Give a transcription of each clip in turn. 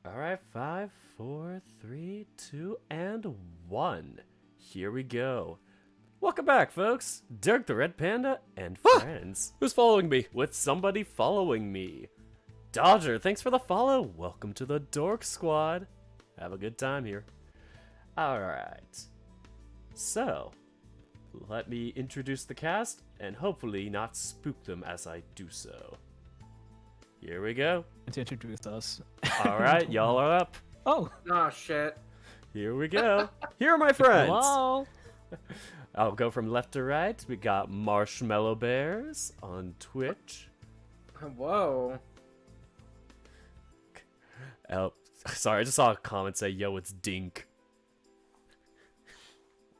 All right, 5, 4, 3, 2, and 1. Here we go. Welcome back, folks. Dirk the Red Panda and friends. Who's following me? With somebody following me. Dodger, thanks for the follow. Welcome to the Dork Squad. Have a good time here. All right. So, let me introduce the cast and hopefully not spook them as I do so. Here we go. To introduce us. All right, y'all are up. Oh, Shit. Here we go. Here are my friends. hello. I'll go from left to right. We got Marshmallow Bears on Twitch. Whoa. Oh, sorry, I just saw a comment say, yo, it's Dink.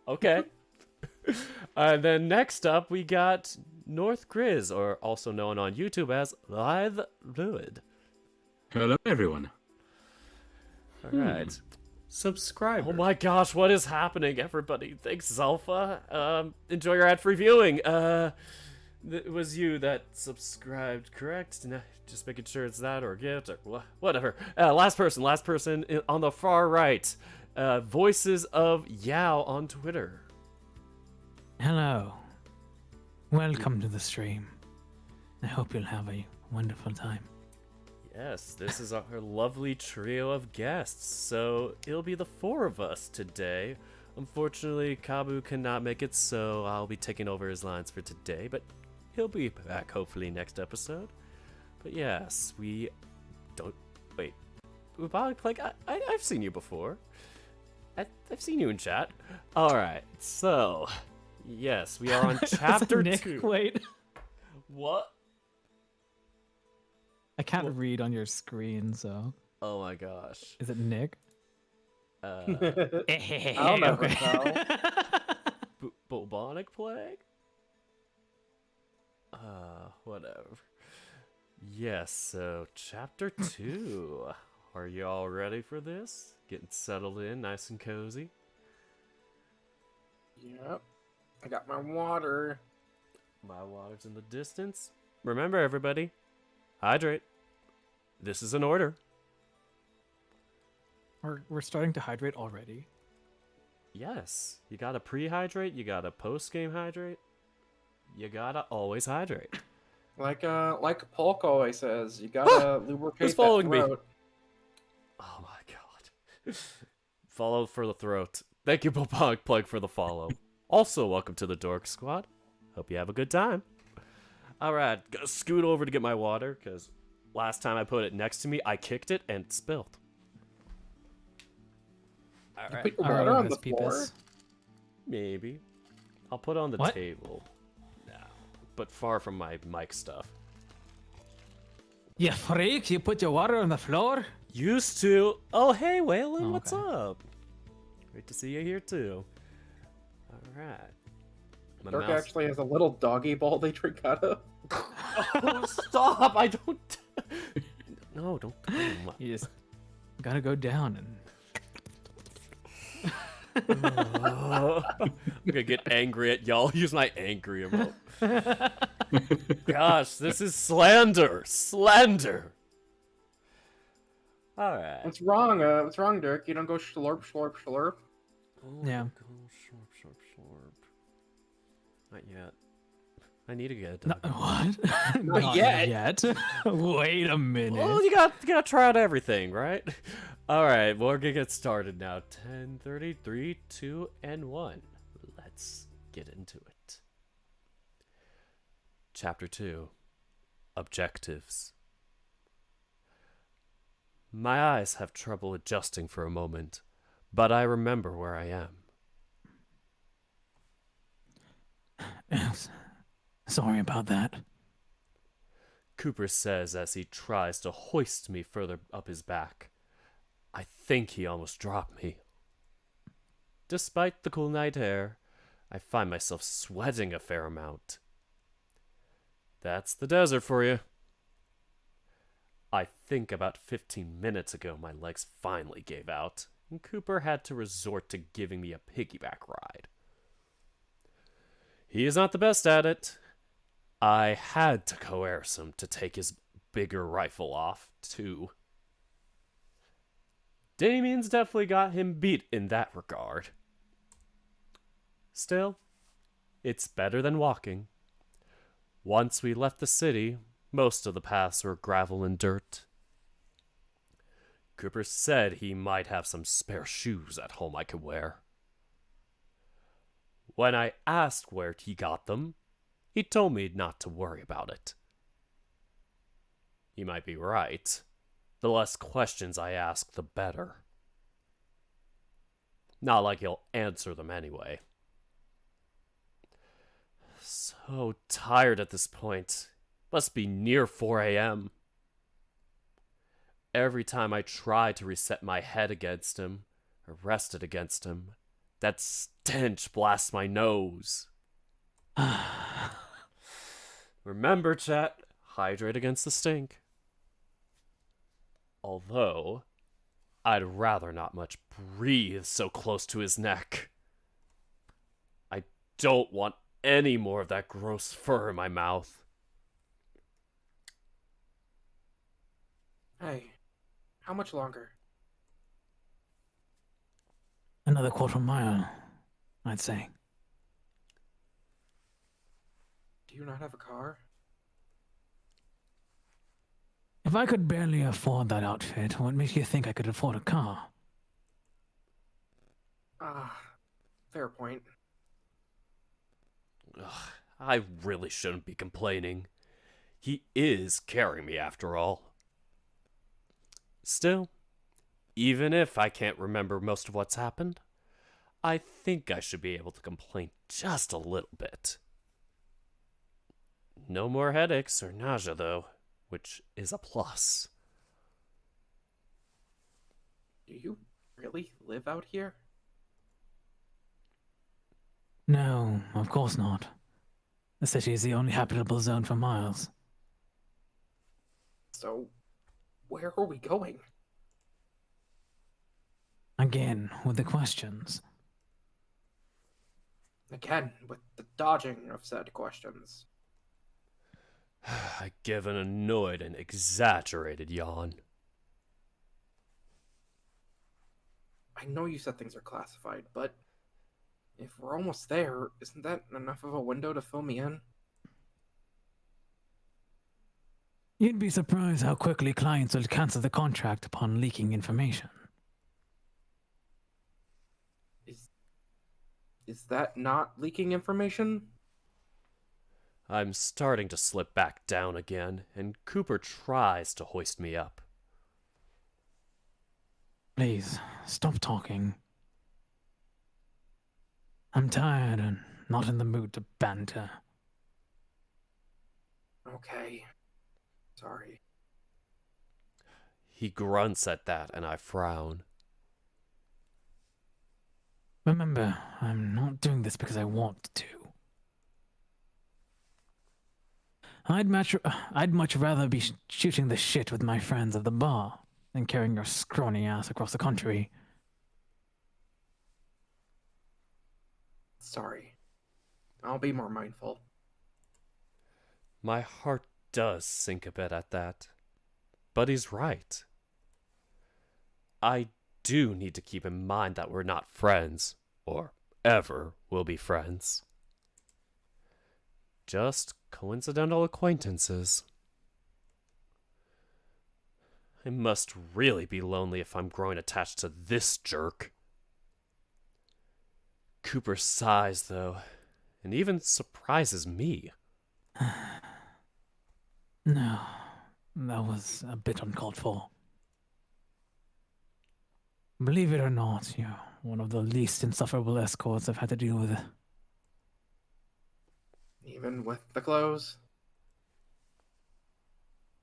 Okay. And then next up, we got North Grizz, or also known on YouTube as Live Fluid. Hello, everyone. All right. Subscriber. Oh my gosh, what is happening, everybody? Thanks, Zalpha. Enjoy your ad-free viewing. It was you that subscribed, correct? No, just making sure it's that or a gift or whatever. Last person on the far right. Voices of Yao on Twitter. Hello. Welcome to the stream. I hope you'll have a wonderful time. Yes, this is our lovely trio of guests, so it'll be the four of us today. Unfortunately, Kabu cannot make it, so I'll be taking over his lines for today, but he'll be back hopefully next episode. But yes, we don't... Wait. Bubonic Plague, I've seen you before. I've seen you in chat. Alright, so... Yes, we are on chapter Nick, 2. wait. What? I can't read on your screen, so... Oh my gosh. Is it Nick? I don't know. Okay. Bubonic Plague? Whatever. Yes, so chapter 2. Are you all ready for this? Getting settled in, nice and cozy? Yep. I got my water. My water's in the distance. Remember, everybody, hydrate. This is an order. We're starting to hydrate already. Yes, you gotta pre-hydrate, you gotta post-game hydrate. You gotta always hydrate. Like Polk always says, you gotta lubricate Who's following that me? throat. Oh my god. Follow for the throat. Thank you, Bubonic Plague, for the follow. Also, welcome to the Dork Squad. Hope you have a good time. Alright, gotta scoot over to get my water, because last time I put it next to me, I kicked it and spilled. Alright, Put your water on the Peepus. floor. maybe. I'll put it on the What? table now, but far from my mic stuff. You freak! You put your water on the floor? Used to. Oh, hey, Waylon, Oh, what's okay. up? Great to see you here, too. Alright. My Dirk mouse- actually has a little doggy bowl they drink out of. Oh, stop! I don't. No, don't. You just gotta go down and... I'm gonna get angry at y'all. Use my angry emote. Gosh, this is slander! Slander! Alright. What's wrong? What's wrong, Dirk? You don't go slurp, slurp, slurp. Yeah. Slurp, slurp, slurp. Not yet. I need to get a No, dog. what? Not yet. yet. Wait a minute. Well, you gotta try out everything, right? Alright, well, we're gonna get started now. 10, 3, 2, and 1. Let's get into it. Chapter 2. Objectives. My eyes have trouble adjusting for a moment, but I remember where I am. Sorry about that. Cooper says as he tries to hoist me further up his back. I think he almost dropped me. Despite the cool night air, I find myself sweating a fair amount. That's the desert for you. I think about 15 minutes ago my legs finally gave out, and Cooper had to resort to giving me a piggyback ride. He is not the best at it. I had to coerce him to take his bigger rifle off, too. Damien's definitely got him beat in that regard. Still, it's better than walking. Once we left the city, most of the paths were gravel and dirt. Cooper said he might have some spare shoes at home I could wear. When I asked where he got them, he told me not to worry about it. He might be right. The less questions I ask, the better. Not like he'll answer them anyway. So tired at this point. Must be near 4 a.m. Every time I try to reset my head against him, or rest it against him, that stench blasts my nose. Remember, chat, hydrate against the stink. Although, I'd rather not much breathe so close to his neck. I don't want any more of that gross fur in my mouth. Hey, how much longer? Another quarter mile, I'd say. Do you not have a car? If I could barely afford that outfit, what makes you think I could afford a car? Fair point. Ugh, I really shouldn't be complaining. He is carrying me after all. Still, even if I can't remember most of what's happened, I think I should be able to complain just a little bit. No more headaches or nausea, though, which is a plus. Do you really live out here? No, of course not. The city is the only habitable zone for miles. So, where are we going? Again, with the questions. Again, with the dodging of said questions. I give an annoyed and exaggerated yawn. I know you said things are classified, but if we're almost there, isn't that enough of a window to fill me in? You'd be surprised how quickly clients will cancel the contract upon leaking information. Is that not leaking information? I'm starting to slip back down again, and Cooper tries to hoist me up. Please, stop talking. I'm tired and not in the mood to banter. Okay. Sorry. He grunts at that, and I frown. Remember, I'm not doing this because I want to. I'd much rather be shooting the shit with my friends at the bar than carrying your scrawny ass across the country. Sorry. I'll be more mindful. My heart does sink a bit at that. But he's right. I do need to keep in mind that we're not friends, or ever will be friends. Just coincidental acquaintances. I must really be lonely if I'm growing attached to this jerk. Cooper sighs, though, and even surprises me. No, that was a bit uncalled for. Believe it or not, you're one of the least insufferable escorts I've had to deal with. Even with the clothes?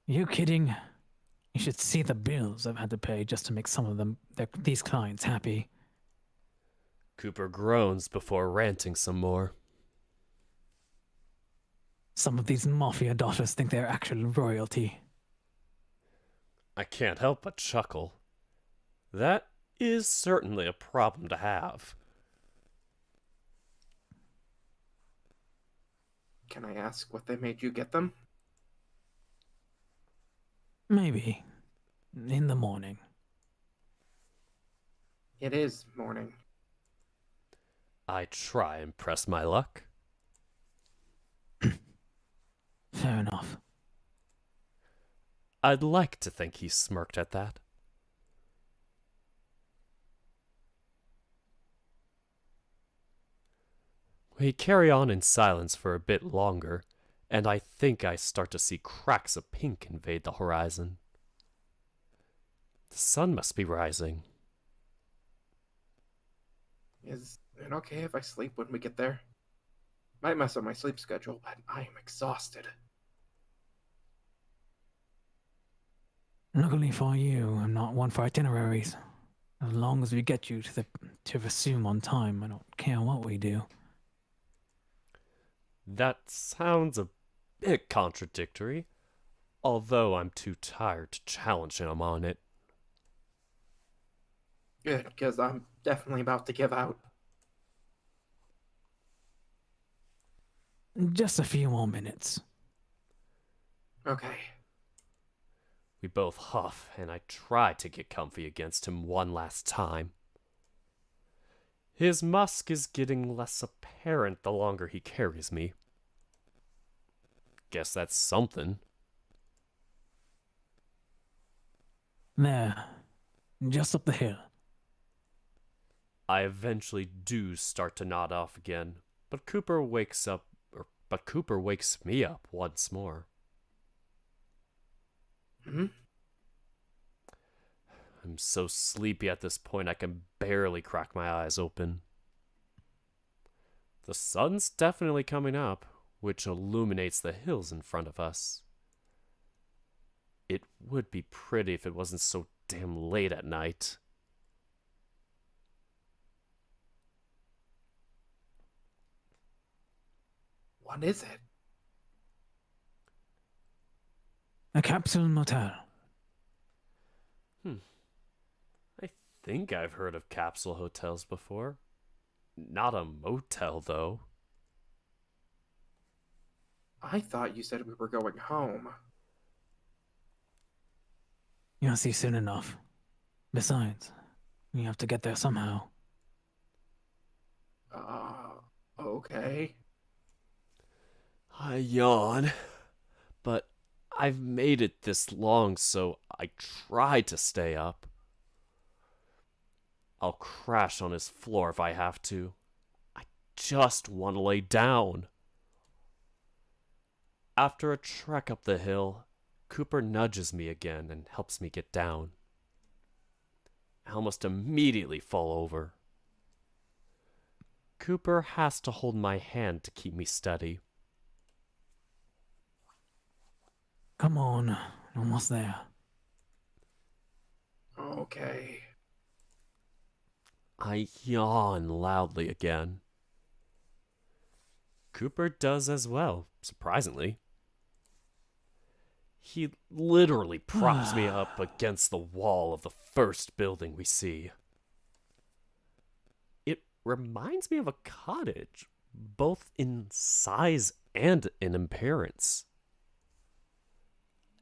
You kidding? You should see the bills I've had to pay just to make some of these clients happy. Cooper groans before ranting some more. Some of these mafia daughters think they're actual royalty. I can't help but chuckle. That is certainly a problem to have. Can I ask what they made you get them? Maybe. In the morning. It is morning. I try and press my luck. Fair enough. I'd like to think he smirked at that. We carry on in silence for a bit longer, and I think I start to see cracks of pink invade the horizon. The sun must be rising. Is it okay if I sleep when we get there? Might mess up my sleep schedule, but I am exhausted. Luckily for you, I'm not one for itineraries. As long as we get you to resume on time, I don't care what we do. That sounds a bit contradictory, although I'm too tired to challenge him on it. Good, because I'm definitely about to give out. Just a few more minutes. Okay. We both huff, and I try to get comfy against him one last time. His musk is getting less apparent the longer he carries me. Guess that's something. There. Just up the hill. I eventually do start to nod off again, but Cooper wakes me up once more. Hmm? I'm so sleepy at this point I can barely crack my eyes open. The sun's definitely coming up, which illuminates the hills in front of us. It would be pretty if it wasn't so damn late at night. What is it? A capsule motel. I think I've heard of capsule hotels before. Not a motel, though. I thought you said we were going home. You'll see soon enough. Besides, we have to get there somehow. Okay. I yawn, but I've made it this long, so I try to stay up. I'll crash on his floor if I have to. I just want to lay down. After a trek up the hill, Cooper nudges me again and helps me get down. I almost immediately fall over. Cooper has to hold my hand to keep me steady. Come on, almost there. Okay. I yawn loudly again. Cooper does as well, surprisingly. He literally props me up against the wall of the first building we see. It reminds me of a cottage, both in size and in appearance.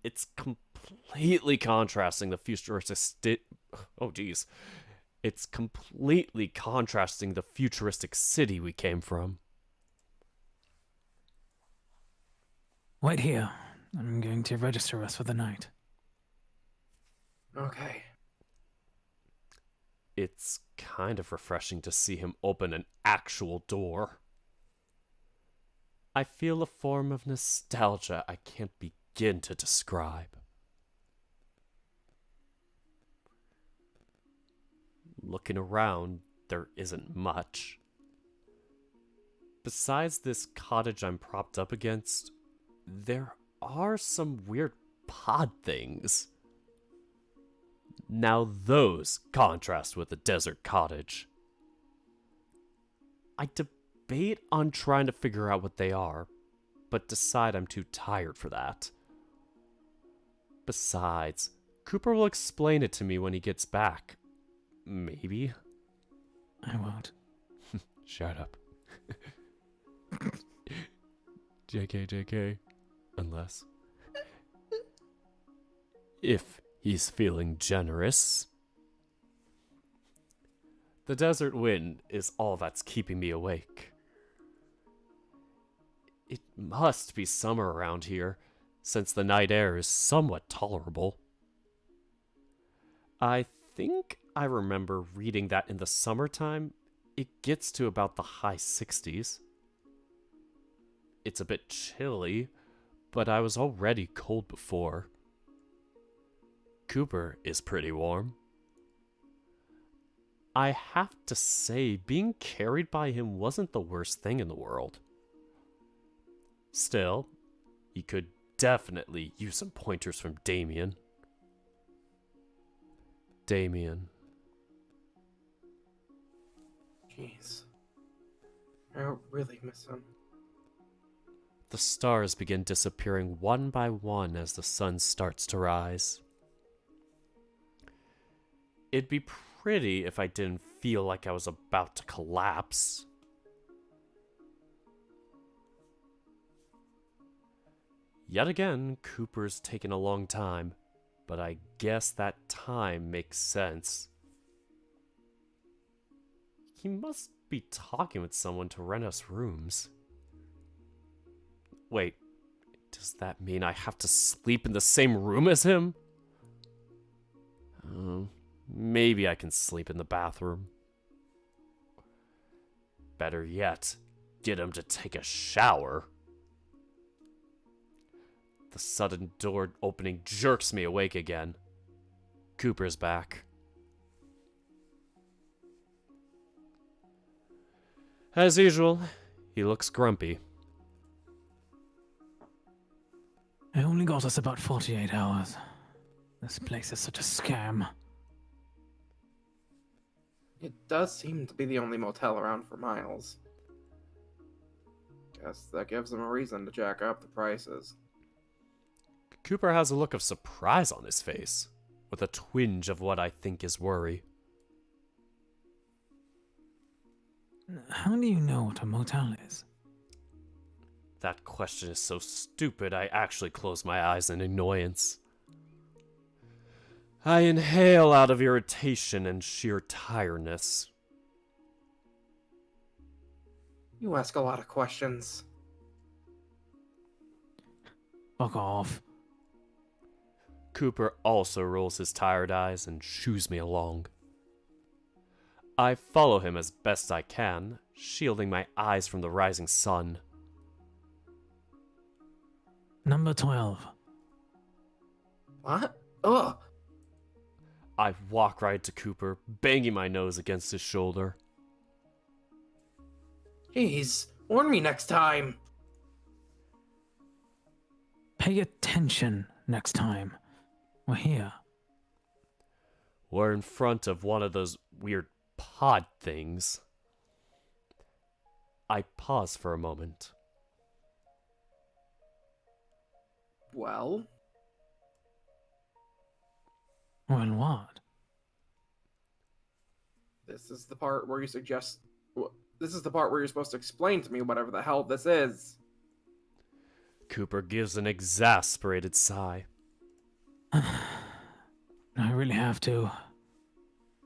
It's completely contrasting the futuristic It's completely contrasting the futuristic city we came from. Wait here. I'm going to register us for the night. Okay. It's kind of refreshing to see him open an actual door. I feel a form of nostalgia I can't begin to describe. Looking around, there isn't much. Besides this cottage I'm propped up against, there are some weird pod things. Now those contrast with the desert cottage. I debate on trying to figure out what they are, but decide I'm too tired for that. Besides, Cooper will explain it to me when he gets back. Maybe. I won't. Shut up. JK. Unless. If he's feeling generous. The desert wind is all that's keeping me awake. It must be summer around here, since the night air is somewhat tolerable. I think I remember reading that in the summertime, it gets to about the high 60s. It's a bit chilly, but I was already cold before. Cooper is pretty warm. I have to say, being carried by him wasn't the worst thing in the world. Still, he could definitely use some pointers from Damien. Damien. Jeez. I really miss him. The stars begin disappearing one by one as the sun starts to rise. It'd be pretty if I didn't feel like I was about to collapse. Yet again, Cooper's taken a long time, but I guess that time makes sense. He must be talking with someone to rent us rooms. Wait, does that mean I have to sleep in the same room as him? Maybe I can sleep in the bathroom. Better yet, get him to take a shower. The sudden door opening jerks me awake again. Cooper's back. As usual, he looks grumpy. It only got us about 48 hours. This place is such a scam. It does seem to be the only motel around for miles. Guess that gives them a reason to jack up the prices. Cooper has a look of surprise on his face, with a twinge of what I think is worry. How do you know what a motel is? That question is so stupid I actually close my eyes in annoyance. I inhale out of irritation and sheer tiredness. You ask a lot of questions. Fuck off. Cooper also rolls his tired eyes and shoos me along. I follow him as best I can, shielding my eyes from the rising sun. Number 12. What? Ugh! I walk right to Cooper, banging my nose against his shoulder. Jeez, warn me next time! Pay attention next time. We're here. We're in front of one of those weird pod things. I pause for a moment. Well? Well, what? This is the part where you suggest... This is the part where you're supposed to explain to me whatever the hell this is. Cooper gives an exasperated sigh. I really have to.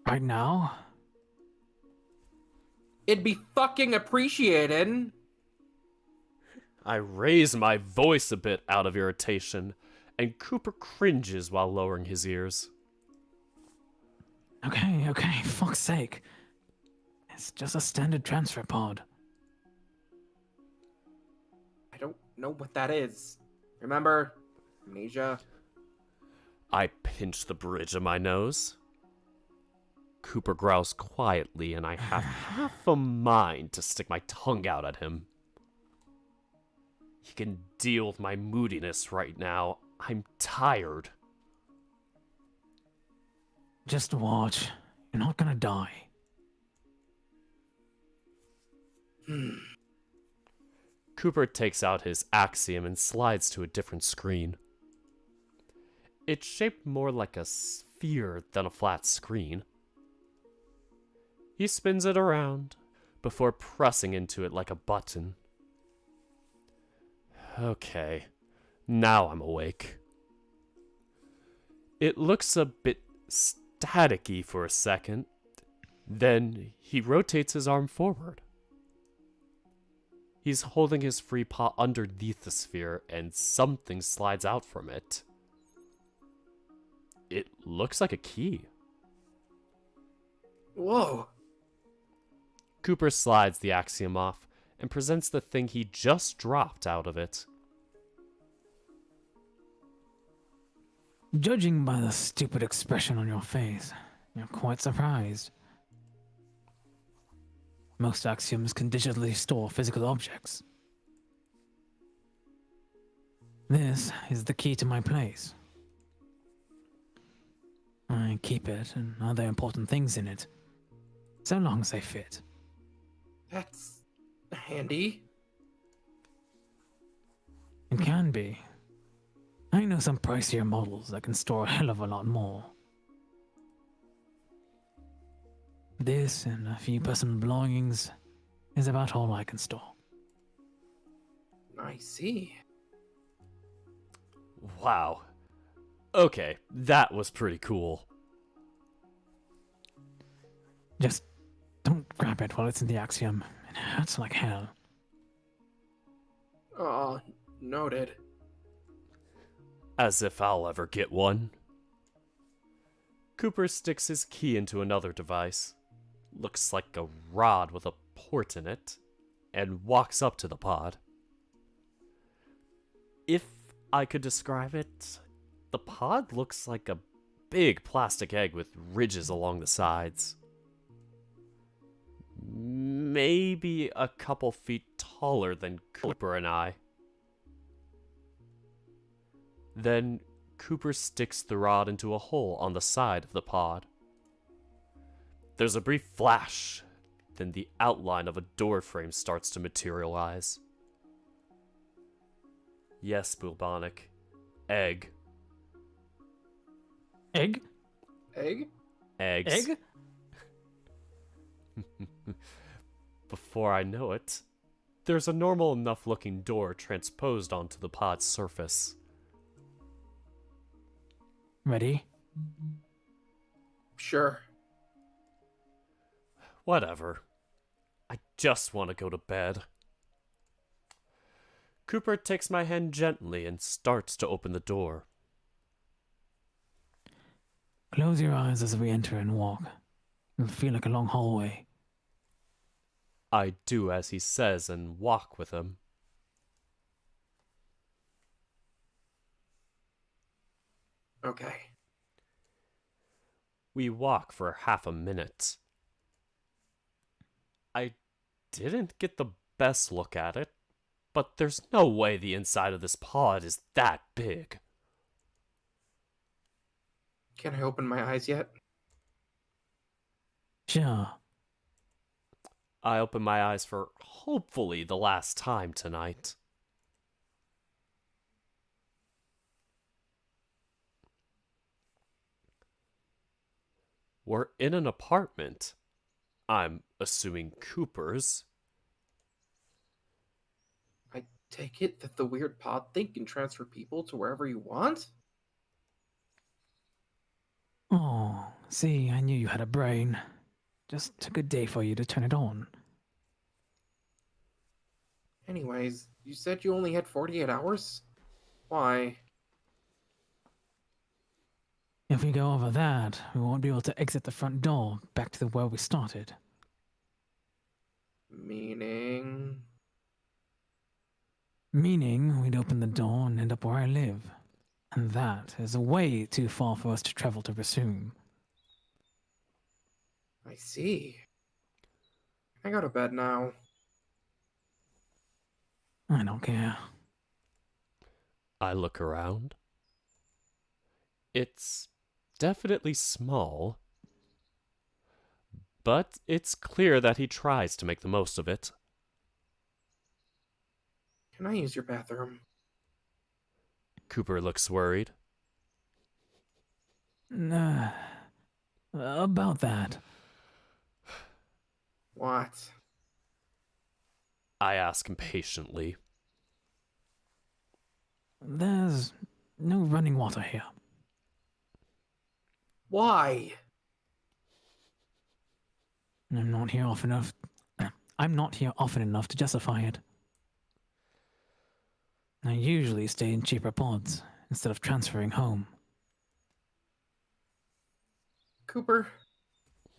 Right now? It'd be fucking appreciated. I raise my voice a bit out of irritation, and Cooper cringes while lowering his ears. Okay, fuck's sake. It's just a standard transfer pod. I don't know what that is. Remember? Amnesia? I pinch the bridge of my nose. Cooper growls quietly, and I have half a mind to stick my tongue out at him. He can deal with my moodiness right now. I'm tired. Just watch. You're not gonna die. Cooper takes out his axiom and slides to a different screen. It's shaped more like a sphere than a flat screen. He spins it around before pressing into it like a button. Okay, now I'm awake. It looks a bit staticky for a second, Then he rotates his arm forward. He's holding his free paw underneath the sphere, and something slides out from it. It looks like a key. Whoa. Cooper slides the axiom off and presents the thing he just dropped out of it. Judging by the stupid expression on your face, you're quite surprised. Most axioms can digitally store physical objects. This is the key to my place. I keep it and other important things in it, so long as they fit. That's handy. It can be. I know some pricier models that can store a hell of a lot more. This and a few personal belongings is about all I can store. I see. Wow. Okay, that was pretty cool. Just don't grab it while it's in the axiom. It hurts like hell. Noted. As if I'll ever get one. Cooper sticks his key into another device. Looks like a rod with a port in it, and walks up to the pod. If I could describe it, the pod looks like a big plastic egg with ridges along the sides. Maybe a couple feet taller than Cooper and I. Then Cooper sticks the rod into a hole on the side of the pod. There's a brief flash, then the outline of a door frame starts to materialize. Yes, Bulbonic. Egg. Egg? Egg? Eggs. Egg? Before I know it, there's a normal enough looking door transposed onto the pod's surface. Ready? Sure. Whatever. I just want to go to bed. Cooper takes my hand gently and starts to open the door. Close your eyes as we enter and walk. It'll feel like a long hallway. I do as he says and walk with him. Okay. We walk for half a minute. I didn't get the best look at it, but there's no way the inside of this pod is that big. Can I open my eyes yet? Sure. I open my eyes for hopefully the last time tonight. We're in an apartment. I'm assuming Cooper's. I take it that the weird pod thing can transfer people to wherever you want? Oh, see, I knew you had a brain. Just took a day for you to turn it on. Anyways, you said you only had 48 hours? Why? If we go over that, we won't be able to exit the front door back to where we started. Meaning... Meaning we'd open the door and end up where I live. And that is way too far for us to travel to resume. I see. I go to bed now. I don't care. I look around. It's definitely small, but it's clear that he tries to make the most of it. Can I use your bathroom? Cooper looks worried. About that. What? I ask impatiently. There's no running water here. Why? I'm not here often enough. I'm not here often enough to justify it. I usually stay in cheaper pods instead of transferring home. Cooper,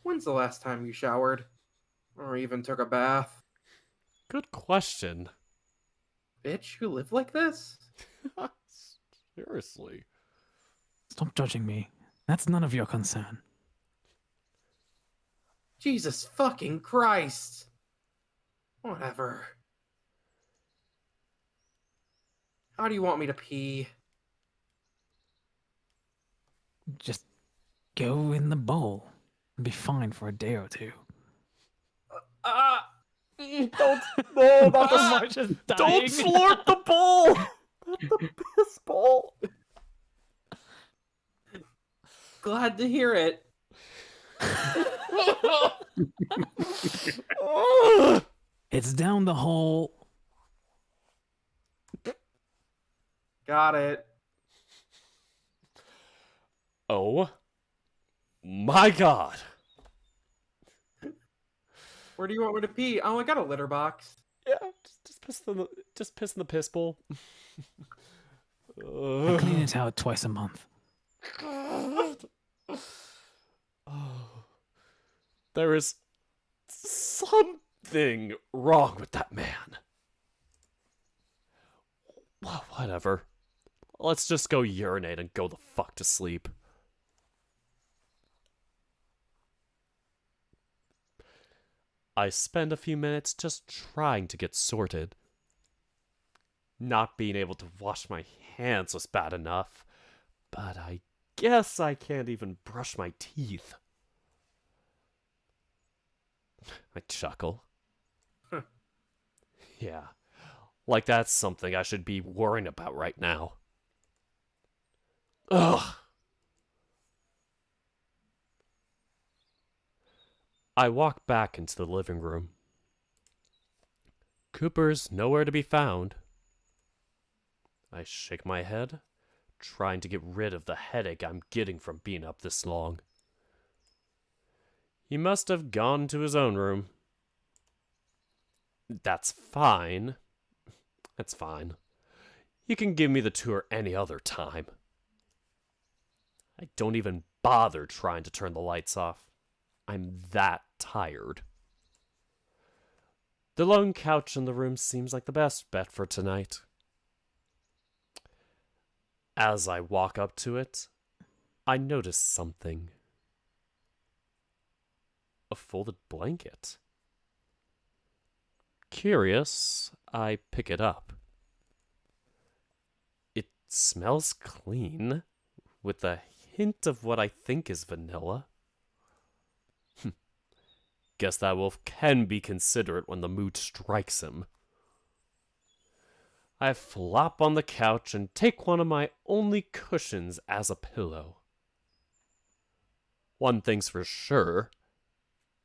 when's the last time you showered? Or even took a bath? Good question. Bitch, you live like this? Seriously. Stop judging me. That's none of your concern. Jesus fucking Christ! Whatever. How do you want me to pee? Just go in the bowl and be fine for a day or two. Ah! Don't, no, not the March is Don't dying. slurp the bowl! Not the piss bowl! Glad to hear it. It's down the hall. Got it. Oh my god. Where do you want me to pee? Oh, I got a litter box. Yeah, just piss in the piss bowl. I clean it out twice a month. God. Oh. There is something wrong with that man. Well, whatever. Let's just go urinate and go the fuck to sleep. I spend a few minutes just trying to get sorted. Not being able to wash my hands was bad enough, but I guess I can't even brush my teeth. I chuckle. Huh. Yeah, like that's something I should be worrying about right now. Ugh. I walk back into the living room. Cooper's nowhere to be found. I shake my head, trying to get rid of the headache I'm getting from being up this long. He must have gone to his own room. That's fine. That's fine. You can give me the tour any other time. I don't even bother trying to turn the lights off. I'm that tired. The lone couch in the room seems like the best bet for tonight. As I walk up to it, I notice something. A folded blanket. Curious, I pick it up. It smells clean, with a hint of what I think is vanilla. Guess that wolf can be considerate when the mood strikes him. I flop on the couch and take one of my only cushions as a pillow. One thing's for sure.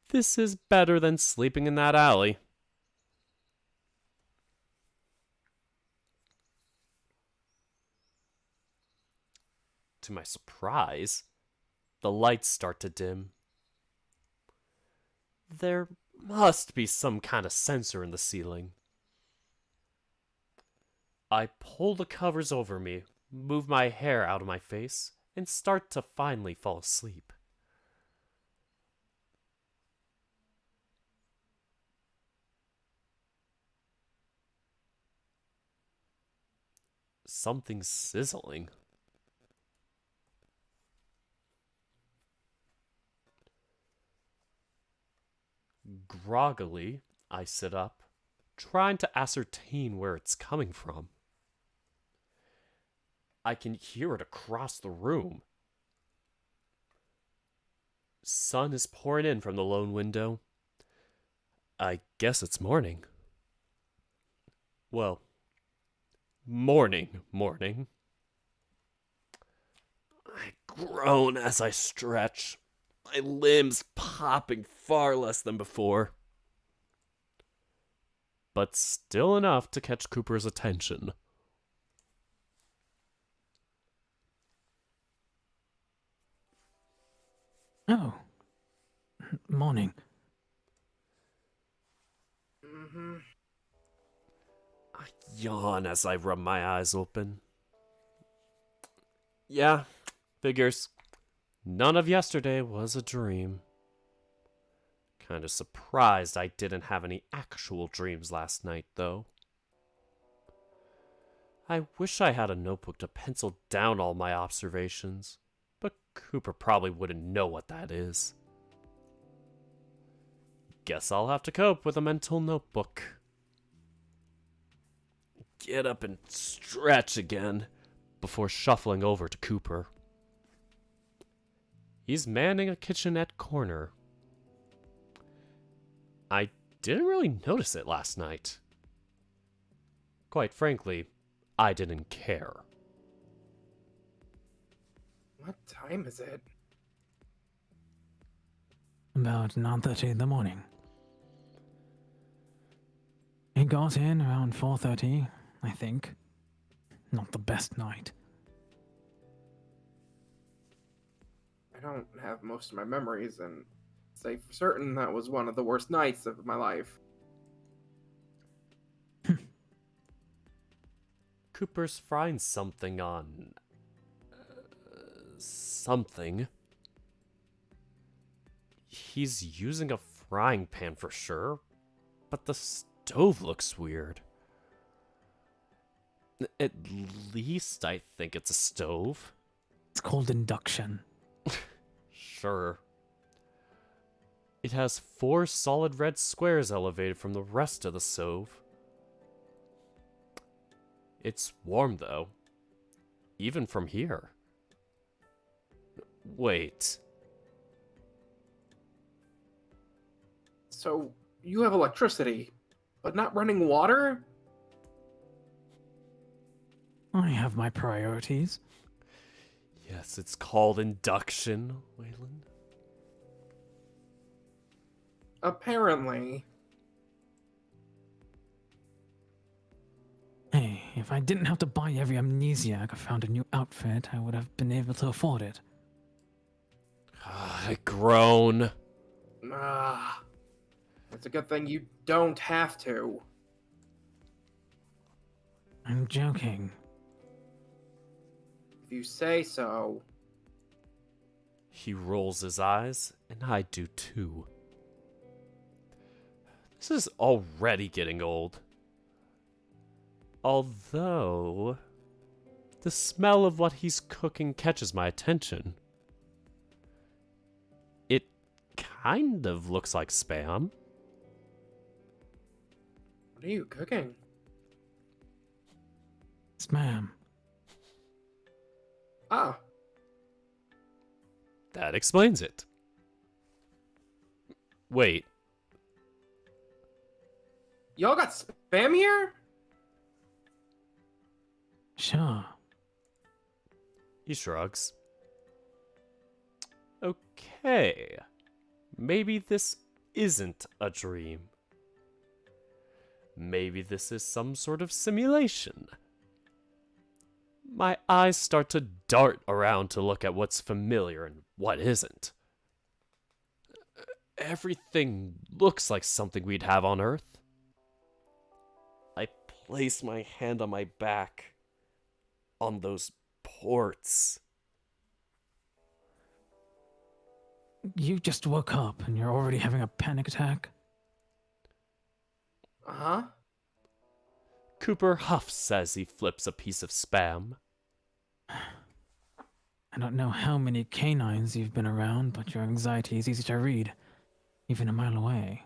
This is better than sleeping in that alley. To my surprise, the lights start to dim. There must be some kind of sensor in the ceiling. I pull the covers over me, move my hair out of my face, and start to finally fall asleep. Something's sizzling. Groggily, I sit up, trying to ascertain where it's coming from. I can hear it across the room. Sun is pouring in from the lone window. I guess it's morning. Well, morning. I groan as I stretch, my limbs popping far less than before. But still enough to catch Cooper's attention. Oh. Morning. I yawn as I rub my eyes open. Yeah, figures. None of yesterday was a dream. Kinda surprised I didn't have any actual dreams last night, though. I wish I had a notebook to pencil down all my observations, but Cooper probably wouldn't know what that is. Guess I'll have to cope with a mental notebook. Get up and stretch again before shuffling over to Cooper. He's manning a kitchenette corner. I didn't really notice it last night. Quite frankly, I didn't care. What time is it? About 9:30 in the morning. He got in around 4:30, I think. Not the best night. I don't have most of my memories, and say for certain that was one of the worst nights of my life. Cooper's frying something on... something. He's using a frying pan for sure, but the stove looks weird. At least I think it's a stove. It's called induction. Sure. It has 4 solid red squares elevated from the rest of the stove. It's warm, though. Even from here. Wait. So, you have electricity, but not running water? I have my priorities. Yes, it's called induction, Waylon. Apparently. Hey, if I didn't have to buy every amnesiac I found a new outfit, I would have been able to afford it. I groan. Ah. It's a good thing you don't have to. I'm joking. If you say so. He rolls his eyes, and I do too. This is already getting old. Although, the smell of what he's cooking catches my attention. It kind of looks like Spam. What are you cooking? Spam. Ah. That explains it. Wait, Y'all got spam here? Sure. he shrugs. Okay, maybe this isn't a dream. Maybe this is some sort of simulation. My eyes start to dart around to look at what's familiar and what isn't. Everything looks like something we'd have on Earth. I place my hand on my back, on those ports. You just woke up and you're already having a panic attack? Uh-huh. Cooper huffs as he flips a piece of Spam. I don't know how many canines you've been around, but your anxiety is easy to read, even a mile away.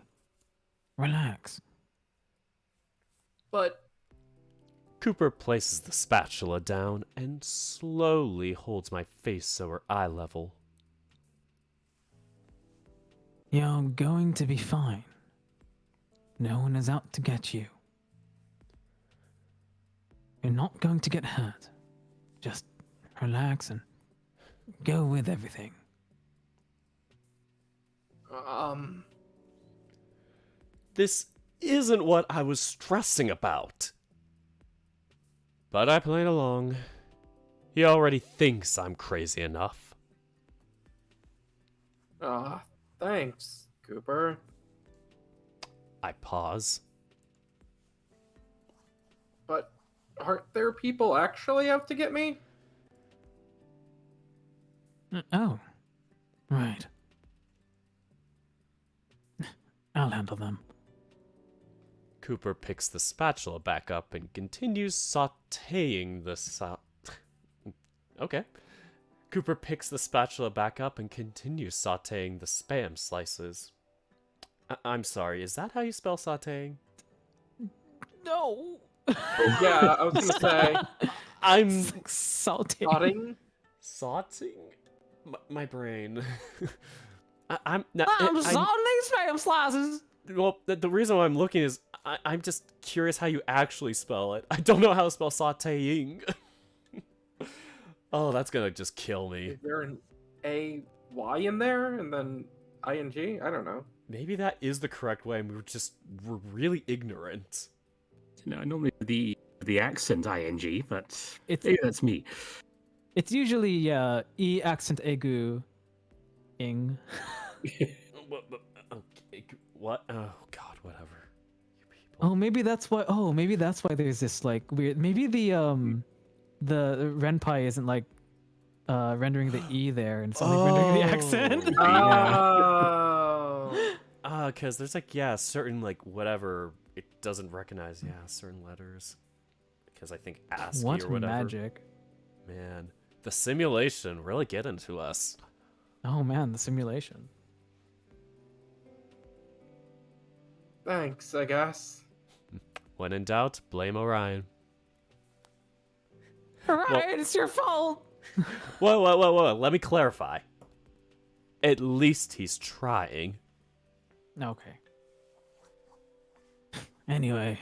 Relax. But Cooper places the spatula down and slowly holds my face so we're eye level. You're going to be fine. No one is out to get you. You're not going to get hurt. Just relax and go with everything. This isn't what I was stressing about. But I played along. He already thinks I'm crazy enough. thanks, Cooper. I pause. But aren't there people actually out to get me? Oh, right. I'll handle them. Cooper picks the spatula back up and continues sautéing the Okay. Cooper picks the spatula back up and continues sautéing the spam slices. I'm sorry, is that how you spell sautéing? No. Yeah, I was gonna say I'm Salty. potting. sauting my brain. I'm I'm salting spam slices. well, the reason why I'm looking is I'm just curious how you actually spell it. I don't know how to spell sautéing. Oh, that's gonna just kill me. Is there an A-Y in there and then I-N-G? I don't know. Maybe that is the correct way, and we're really ignorant. No, normally the accent ing, but It's maybe that's me. it's usually e accent aigu ing. What? Oh God, whatever. You people. Oh, maybe that's why. Oh, maybe that's why there's this like weird. Maybe the renpai isn't like rendering the e there, and it's only rendering the accent. Oh. Because there's like certain like whatever it doesn't recognize certain letters. Because I think ASCII What or whatever. magic? Man, the simulation really getting to us. Oh man, the simulation. Thanks, I guess. When in doubt, blame Orion. Alright, it's your fault. Whoa. Let me clarify. At least he's trying. Okay. Anyway,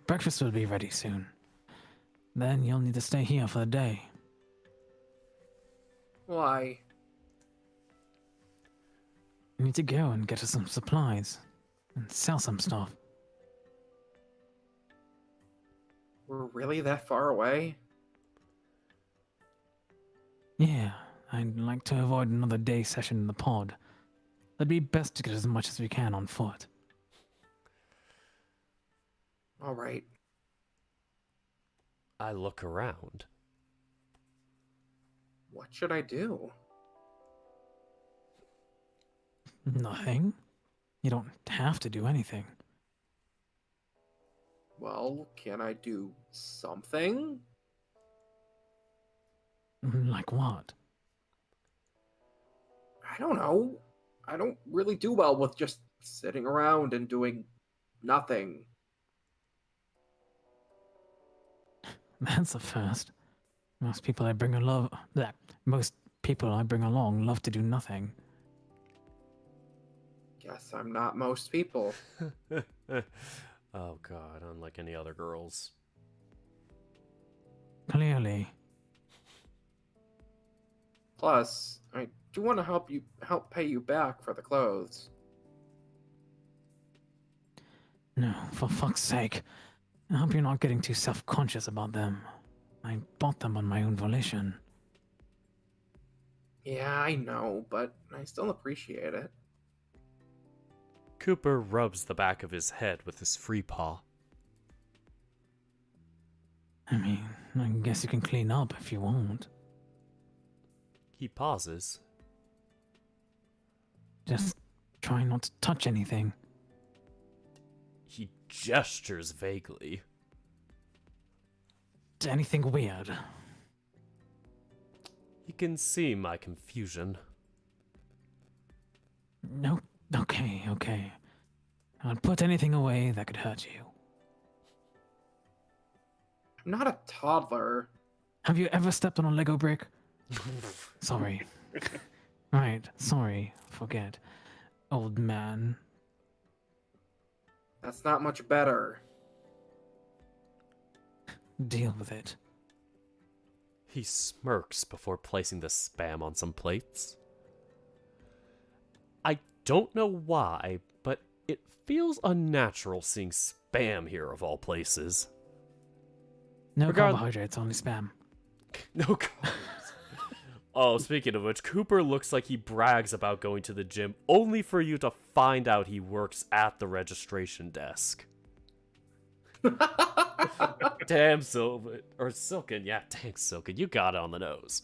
breakfast will be ready soon. Then you'll need to stay here for the day. Why? You need to go and get us some supplies and sell some stuff. We're really that far away? Yeah, I'd like to avoid another day session in the pod. It'd be best to get as much as we can on foot. All right. I look around. What should I do? Nothing? You don't have to do anything. Well, can I do something? Like what? I don't know. I don't really do well with just sitting around and doing nothing. That's a first. Most people I bring along love to do nothing. Guess I'm not most people. Oh God, unlike any other girls. Clearly. Plus, I do want to help pay you back for the clothes. No, for fuck's sake. I hope you're not getting too self-conscious about them. I bought them on my own volition. Yeah, I know, but I still appreciate it. Cooper rubs the back of his head with his free paw. I mean, I guess you can clean up if you want. He pauses. Just try not to touch anything. He gestures vaguely. Anything weird. He can see my confusion. No, okay. I'll put anything away that could hurt you. I'm not a toddler. Have you ever stepped on a Lego brick? Sorry. Right, sorry. Forget. Old man. That's not much better. Deal with it. He smirks before placing the spam on some plates. I don't know why, but it feels unnatural seeing spam here of all places. No Regard- carbohydrates, only spam. No carbs. Oh, speaking of which, Cooper looks like he brags about going to the gym only for you to find out he works at the registration desk. Damn, Silken. Or Silken. Yeah, dang, Silken. You got it on the nose.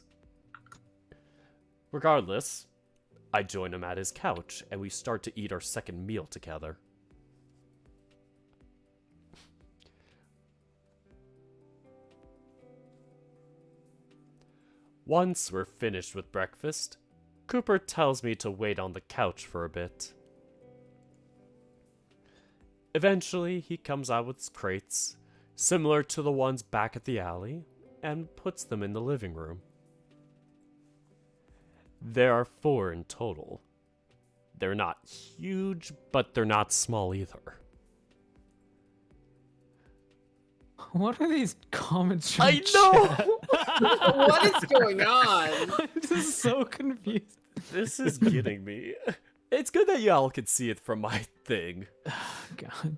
Regardless, I join him at his couch, and we start to eat our second meal together. Once we're finished with breakfast, Cooper tells me to wait on the couch for a bit. Eventually, he comes out with crates, similar to the ones back at the alley, and puts them in the living room. There are 4 in total. They're not huge, but they're not small either. What are these comments from I know! chat? What is going on? I'm just so confused. This is getting me. It's good that y'all can see it from my thing. God.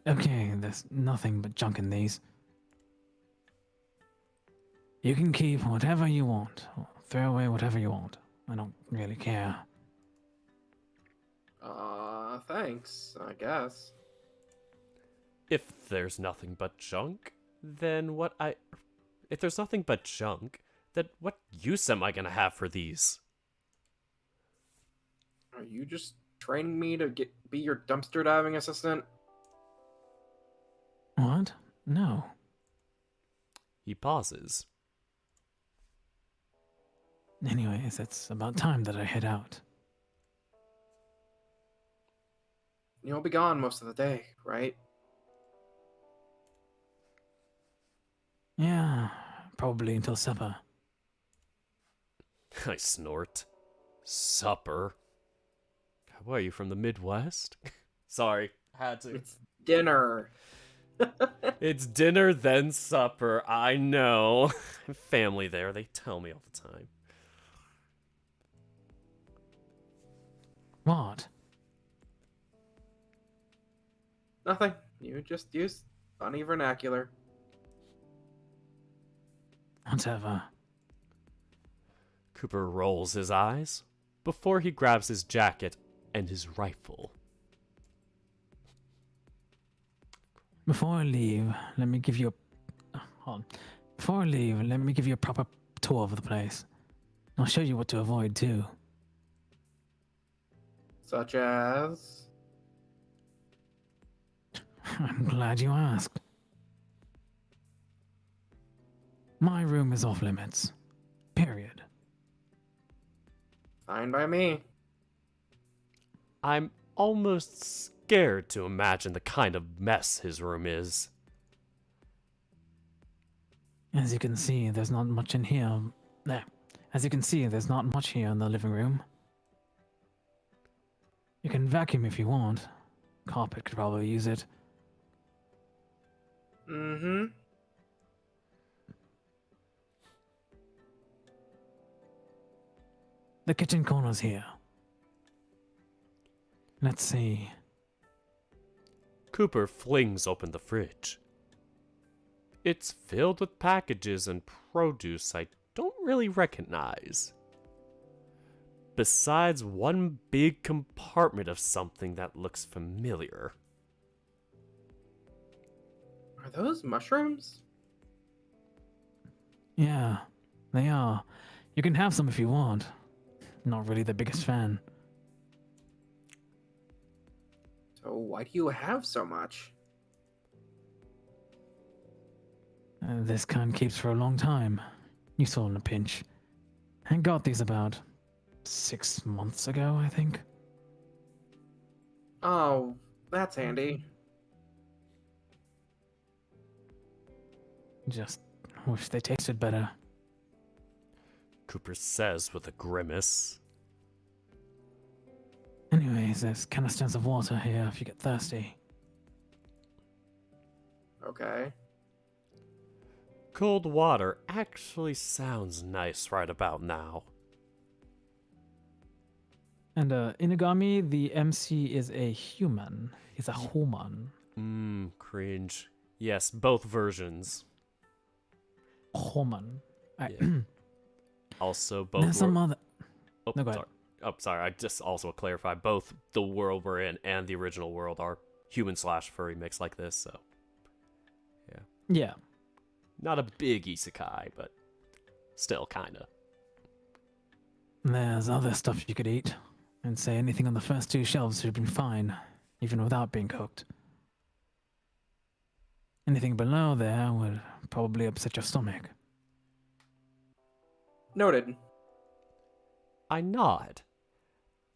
Okay, there's nothing but junk in these. You can keep whatever you want. Or throw away whatever you want. I don't really care. Thanks, I guess. If there's nothing but junk, then if there's nothing but junk, then what use am I gonna have for these? Are you just training me to be your dumpster diving assistant? What? No. He pauses. Anyways, it's about time that I head out. You'll be gone most of the day, right? Yeah, probably until supper. I snort. Supper? What are you, from the Midwest? Sorry, had to. It's dinner. It's dinner, then supper. I know. Family there, they tell me all the time. What? Nothing. You just use funny vernacular. Whatever. Cooper rolls his eyes before he grabs his jacket and his rifle. Before I leave, let me give you a... Hold on. Before I leave, let me give you a proper tour of the place. I'll show you what to avoid, too. Such as... I'm glad you asked. My room is off limits. Period. Fine by me. I'm almost scared to imagine the kind of mess his room is. As you can see, there's not much in here. There. As you can see, there's not much here in the living room. You can vacuum if you want. Carpet could probably use it. Mm-hmm. The kitchen corner's here. Let's see. Cooper flings open the fridge. It's filled with packages and produce I don't really recognize. Besides one big compartment of something that looks familiar. Are those mushrooms? Yeah, they are. You can have some if you want. Not really the biggest fan. So why do you have so much? This kind keeps for a long time. You saw in a pinch. I got these about 6 months ago, I think. Oh, that's handy. Just wish they tasted better. Cooper says with a grimace. Anyways, there's canisters of water here if you get thirsty. Okay. Cold water actually sounds nice right about now. And Inagami, the MC, is a human. He's a human. Cringe. Yes, both versions. Human. Yeah. Also, both There's some other... Oh, No, go ahead. sorry. Oh, sorry. I just also clarify, both the world we're in and the original world are human/furry mix like this, so Yeah. not a big isekai, but still kinda. There's other stuff you could eat. I'd say anything on the first two shelves should have been fine, even without being cooked. Anything below there would probably upset your stomach. Noted. I nod.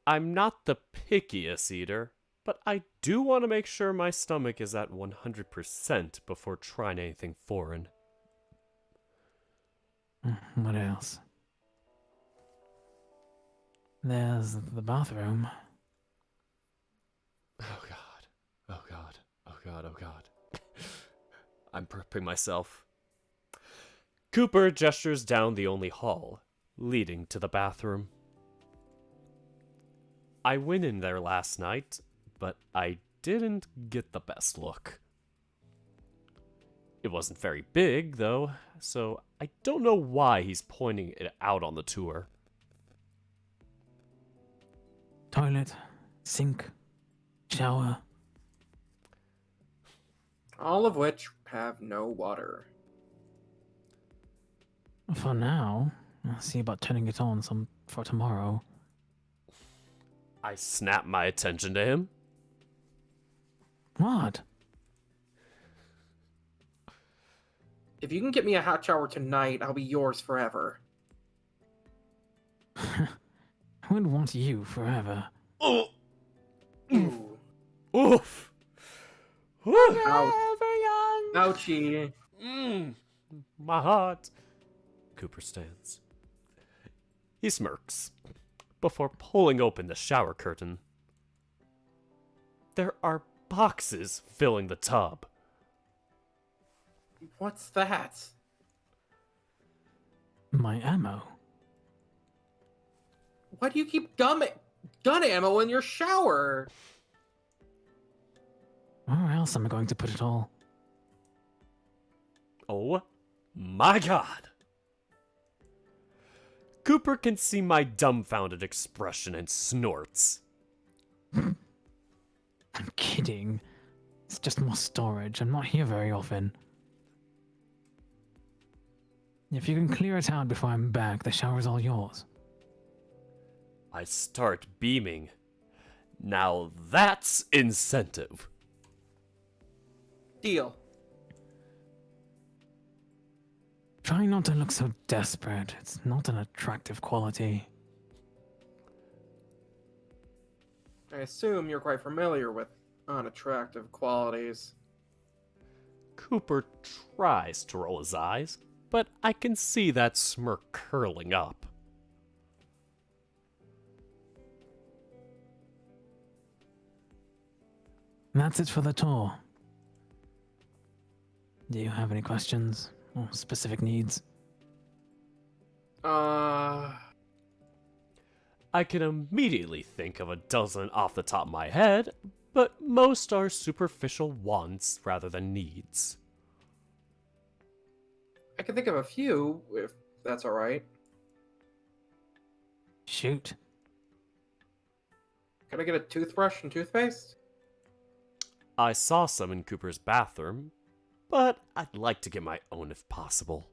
I'm not the pickiest eater, but I do want to make sure my stomach is at 100% before trying anything foreign. What else? There's the bathroom. Oh god. Oh god. Oh god. Oh god. I'm prepping myself. Cooper gestures down the only hall, leading to the bathroom. I went in there last night, but I didn't get the best look. It wasn't very big, though, so I don't know why he's pointing it out on the tour. Toilet, sink, shower. All of which have no water. For now, I'll see about turning it on some for tomorrow. I snap my attention to him. What? If you can get me a hot shower tonight, I'll be yours forever. I would want you forever. Oh! Ooh. Oof! Ouch. Ouchie. My heart. Cooper stands. He smirks before pulling open the shower curtain. There are boxes filling the tub. What's that? My ammo. Why do you keep gun ammo in your shower? Where else am I going to put it all? Oh my god! Cooper can see my dumbfounded expression and snorts. I'm kidding. It's just more storage. I'm not here very often. If you can clear it out before I'm back, the shower's all yours. I start beaming. Now that's incentive. Deal. Try not to look so desperate. It's not an attractive quality. I assume you're quite familiar with unattractive qualities. Cooper tries to roll his eyes, but I can see that smirk curling up. That's it for the tour. Do you have any questions or specific needs? I can immediately think of a dozen off the top of my head, but most are superficial wants rather than needs. I can think of a few, if that's alright. Shoot. Could I get a toothbrush and toothpaste? I saw some in Cooper's bathroom, but I'd like to get my own if possible.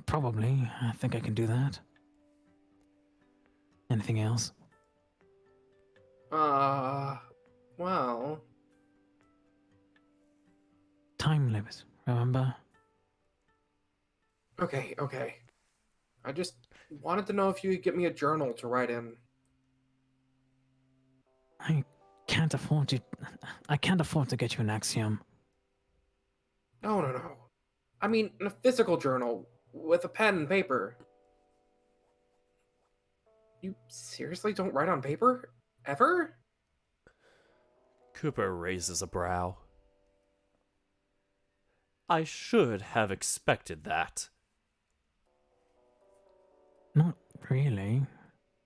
Probably. I think I can do that. Anything else? Well... Time limit, remember? Okay. I just wanted to know if you could get me a journal to write in. I can't afford to get you an axiom. No. I mean, a physical journal with a pen and paper. You seriously don't write on paper? Ever? Cooper raises a brow. I should have expected that. Not really.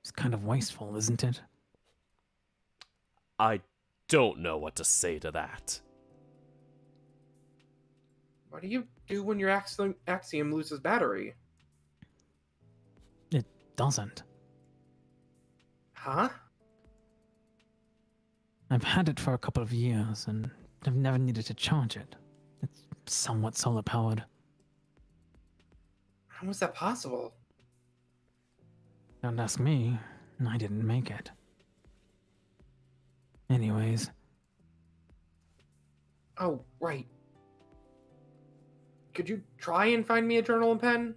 It's kind of wasteful, isn't it? I don't know what to say to that. What do you do when your axiom loses battery? It doesn't. Huh? I've had it for a couple of years and I've never needed to charge it. It's somewhat solar powered. How is that possible? Don't ask me. I didn't make it. Anyways, Oh, right. Could you try and find me a journal and pen?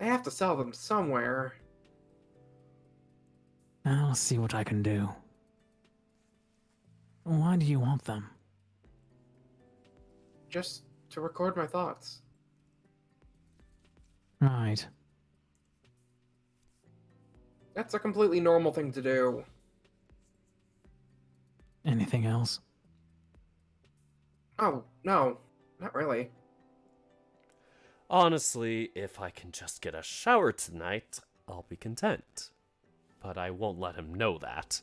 I have to sell them somewhere. I'll see what I can do. Why do you want them? Just to record my thoughts. Right. That's a completely normal thing to do. Anything else? Oh, no. Not really. Honestly, if I can just get a shower tonight, I'll be content. But I won't let him know that.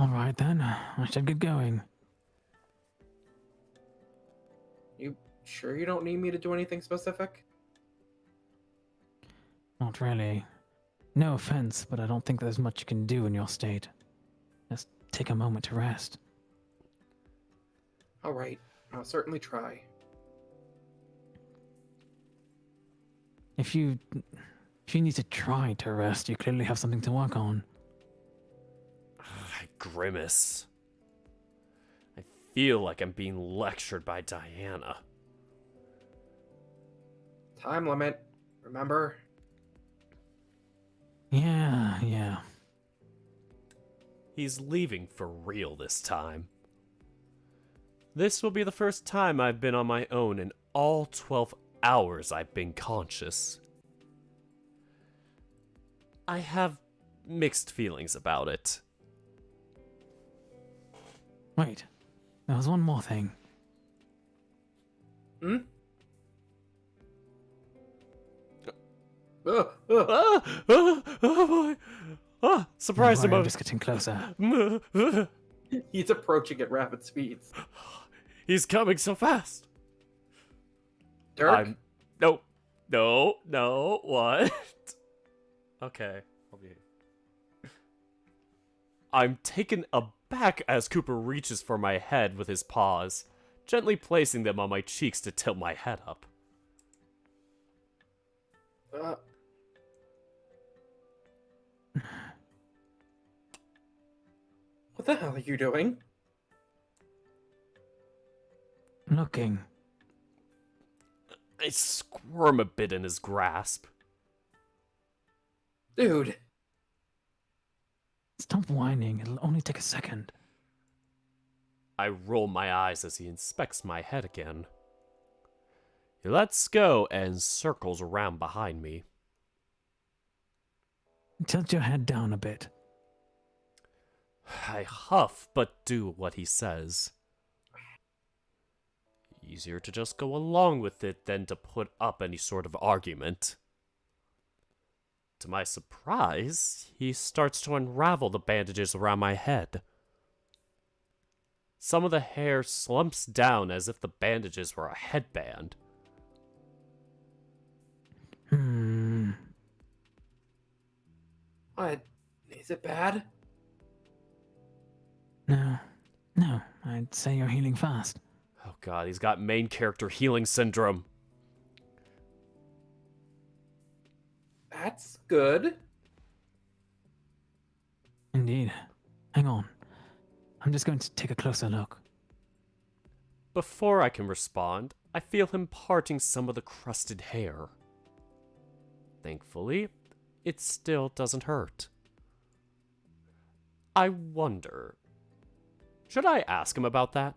Alright then, I should get going. You sure you don't need me to do anything specific? Not really. No offense, but I don't think there's much you can do in your state. Just take a moment to rest. Alright, I'll certainly try. If you need to try to rest, you clearly have something to work on. I grimace. I feel like I'm being lectured by Diana. Time limit, remember? Yeah. He's leaving for real this time. This will be the first time I've been on my own in all 12 hours I've been conscious. I have mixed feelings about it. Wait, there was one more thing. Hmm? Boy. Surprise Don't worry, I'm emotion. just getting closer. He's approaching at rapid speeds. He's coming so fast. Dirk? No, what? Okay, I'll be. I'm taken aback as Cooper reaches for my head with his paws, gently placing them on my cheeks to tilt my head up. What the hell are you doing? Looking. I squirm a bit in his grasp. Dude. Stop whining, it'll only take a second. I roll my eyes as he inspects my head again. He lets go and circles around behind me. Tilt your head down a bit. I huff, but do what he says. Easier to just go along with it than to put up any sort of argument. To my surprise, he starts to unravel the bandages around my head. Some of the hair slumps down as if the bandages were a headband. What? Is it bad? No, I'd say you're healing fast. Oh god, he's got main character healing syndrome. That's good. Indeed. Hang on. I'm just going to take a closer look. Before I can respond, I feel him parting some of the crusted hair. Thankfully, it still doesn't hurt. I wonder, should I ask him about that?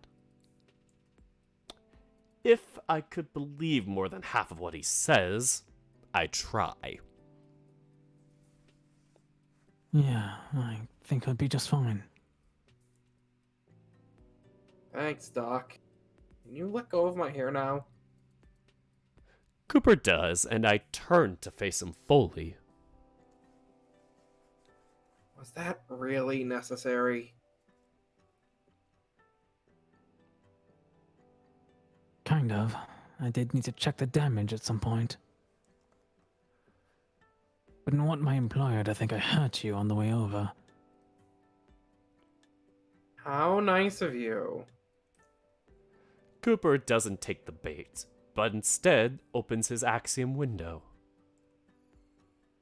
If I could believe more than half of what he says, I try. Yeah, I think I'd be just fine. Thanks, Doc. Can you let go of my hair now? Cooper does, and I turn to face him fully. Was that really necessary? Kind of. I did need to check the damage at some point. Wouldn't want my employer to think I hurt you on the way over. How nice of you. Cooper doesn't take the bait, but instead opens his Axiom window.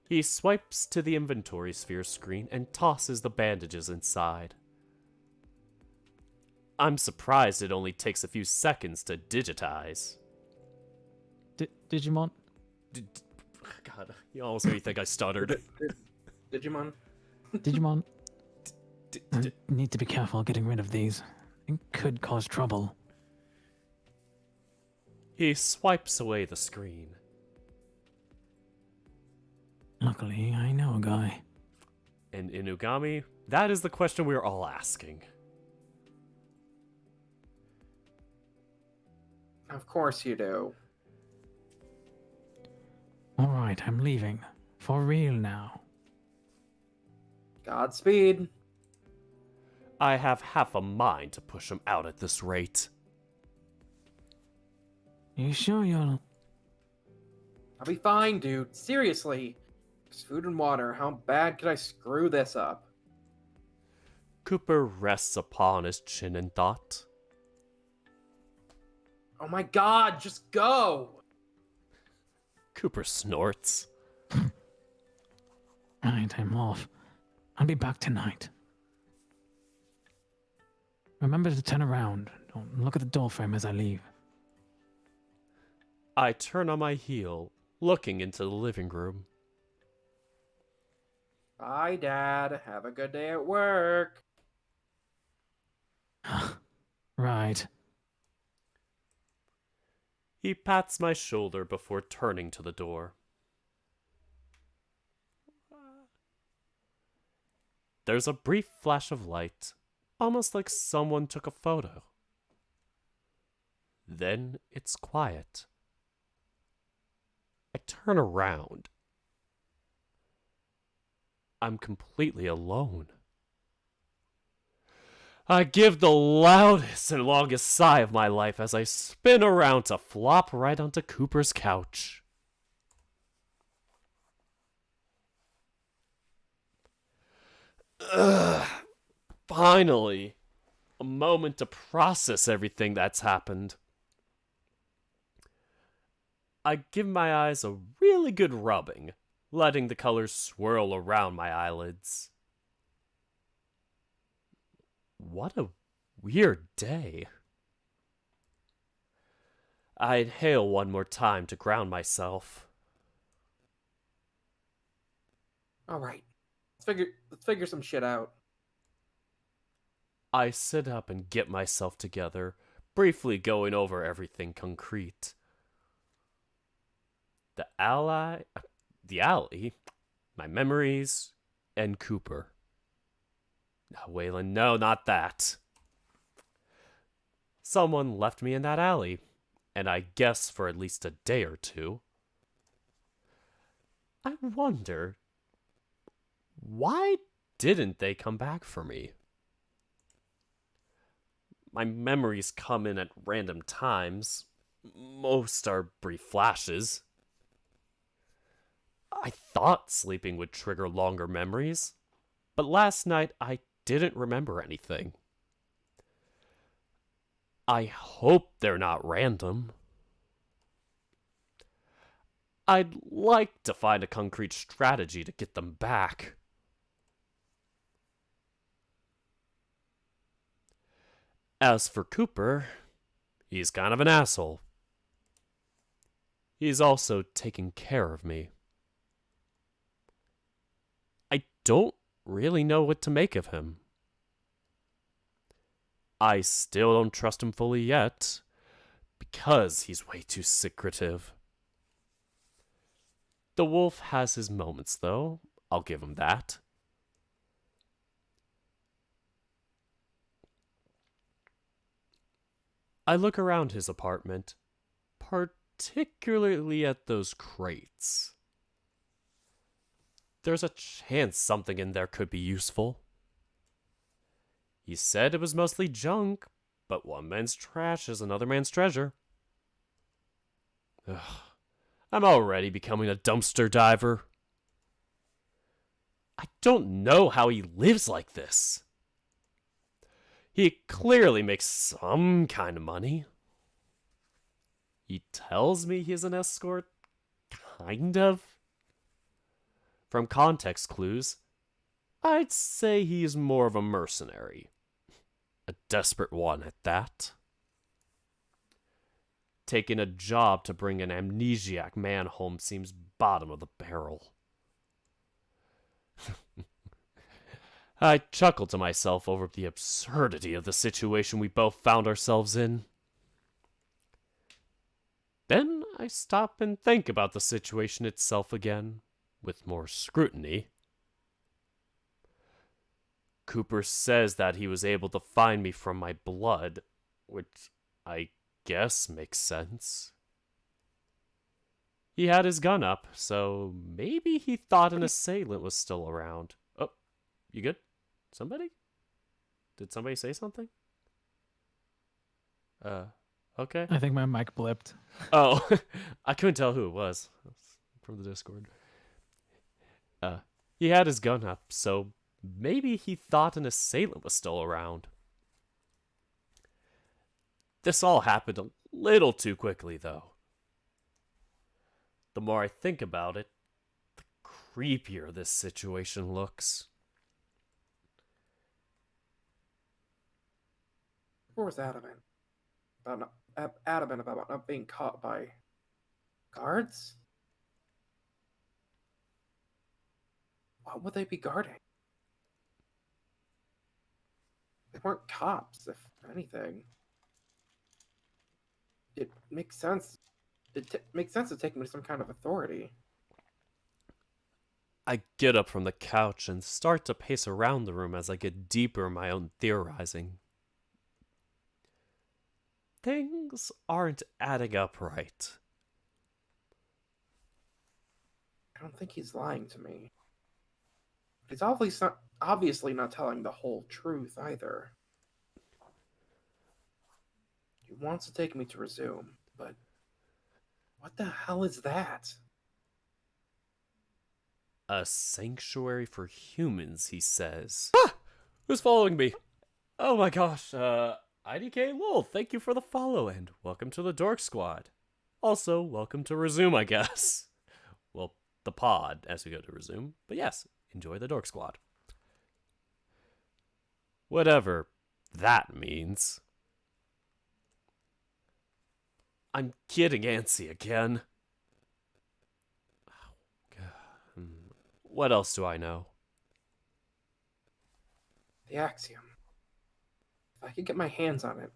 He swipes to the inventory sphere screen and tosses the bandages inside. I'm surprised it only takes a few seconds to digitize. Digimon? God, you almost made me think I stuttered. Digimon? Digimon? I need to be careful getting rid of these. It could cause trouble. He swipes away the screen. Luckily, I know a guy. And Inugami, that is the question we're all asking. Of course you do. Alright, I'm leaving. For real now. Godspeed. I have half a mind to push him out at this rate. You sure you'll... I'll be fine, dude. Seriously. Just food and water. How bad could I screw this up? Cooper rests upon his chin in thought. Oh my god, just go! Cooper snorts. Right, I'm off. I'll be back tonight. Remember to turn around. Don't look at the doorframe as I leave. I turn on my heel, looking into the living room. Bye, Dad. Have a good day at work. Right. He pats my shoulder before turning to the door. There's a brief flash of light, almost like someone took a photo. Then it's quiet. I turn around. I'm completely alone. I give the loudest and longest sigh of my life as I spin around to flop right onto Cooper's couch. Ugh. Finally, a moment to process everything that's happened. I give my eyes a really good rubbing, letting the colors swirl around my eyelids. What a weird day. I inhale one more time to ground myself. Alright. Let's figure some shit out. I sit up and get myself together, briefly going over everything concrete. The alley, my memories, and Cooper. No, Waylon, no, not that. Someone left me in that alley, and I guess for at least a day or two. I wonder, why didn't they come back for me? My memories come in at random times. Most are brief flashes. I thought sleeping would trigger longer memories, but last night I didn't remember anything. I hope they're not random. I'd like to find a concrete strategy to get them back. As for Cooper, he's kind of an asshole. He's also taking care of me. I don't really know what to make of him. I still don't trust him fully yet, because he's way too secretive. The wolf has his moments, though. I'll give him that. I look around his apartment, particularly at those crates. There's a chance something in there could be useful. He said it was mostly junk, but one man's trash is another man's treasure. Ugh, I'm already becoming a dumpster diver. I don't know how he lives like this. He clearly makes some kind of money. He tells me he's an escort, kind of. From context clues, I'd say he's more of a mercenary. A desperate one at that. Taking a job to bring an amnesiac man home seems bottom of the barrel. I chuckled to myself over the absurdity of the situation we both found ourselves in. Then I stop and think about the situation itself again, with more scrutiny. Cooper says that he was able to find me from my blood, which I guess makes sense. He had his gun up, so maybe he thought an assailant was still around. Oh, you good? Somebody? Did somebody say something? Okay. I think my mic blipped. Oh, I couldn't tell who it was from the Discord. He had his gun up, so maybe he thought an assailant was still around. This all happened a little too quickly, though. The more I think about it, the creepier this situation looks. Or was adamant about not being caught by guards? What would they be guarding? They weren't cops, if anything. It makes sense. It makes sense to take me to some kind of authority. I get up from the couch and start to pace around the room as I get deeper in my own theorizing. Things aren't adding up right. I don't think he's lying to me. But he's obviously not telling the whole truth either. He wants to take me to resume, but what the hell is that? A sanctuary for humans, he says. Ah! Who's following me? Oh my gosh, IDK Lol, thank you for the follow and welcome to the Dork Squad. Also, welcome to Resume, I guess. Well, the pod as we go to Resume, but yes, enjoy the Dork Squad. Whatever that means. I'm getting antsy again. What else do I know? The Axiom. If I could get my hands on it,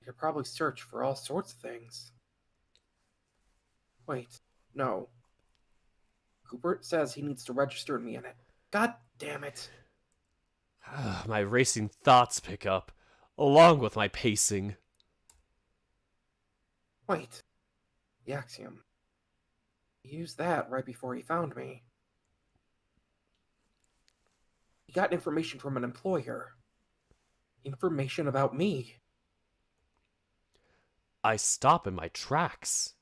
I could probably search for all sorts of things. Wait, no. Cooper says he needs to register me in it. God damn it. My racing thoughts pick up, along with my pacing. Wait. The Axiom. He used that right before he found me. He got information from an employer. Information about me. I stop in my tracks.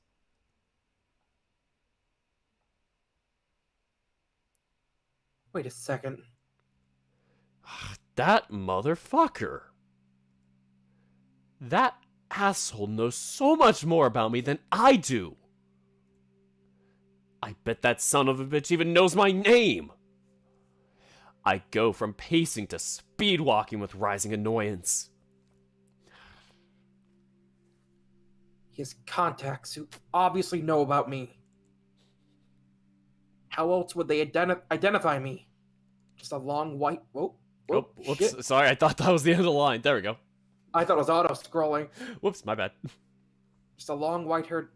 Wait a second. That motherfucker. That asshole knows so much more about me than I do. I bet that son of a bitch even knows my name. I go from pacing to speed walking with rising annoyance. He has contacts who obviously know about me. How else would they identify me? Just a long white... Whoop, Oh, whoops. shit. Sorry, I thought that was the end of the line. There we go. I thought it was auto-scrolling. Whoops, my bad. Just a long white-haired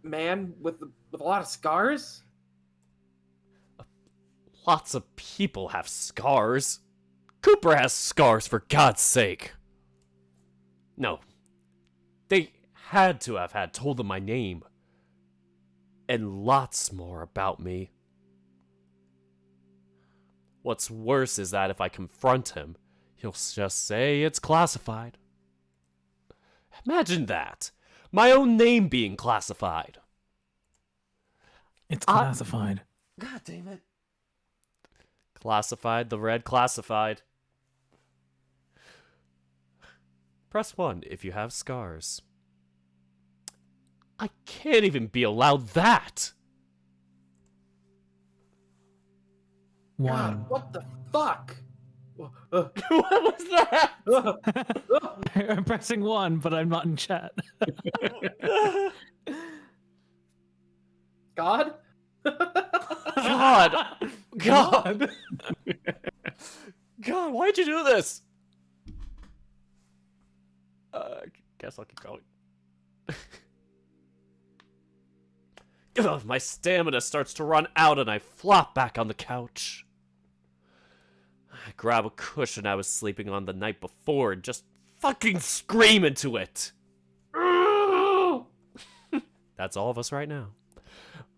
man with a lot of scars? Lots of people have scars. Cooper has scars, for God's sake. No. They had to have had told him my name. And lots more about me. What's worse is that if I confront him, he'll just say it's classified. Imagine that. My own name being classified. It's classified. God damn it. Classified, the red classified. Press 1 if you have scars. I can't even be allowed that! God, what the fuck? What was that? I'm pressing 1, but I'm not in chat. God? God! God! God, why'd you do this? Guess I'll keep going. Ugh, my stamina starts to run out and I flop back on the couch. I grab a cushion I was sleeping on the night before and just fucking scream into it. That's all of us right now.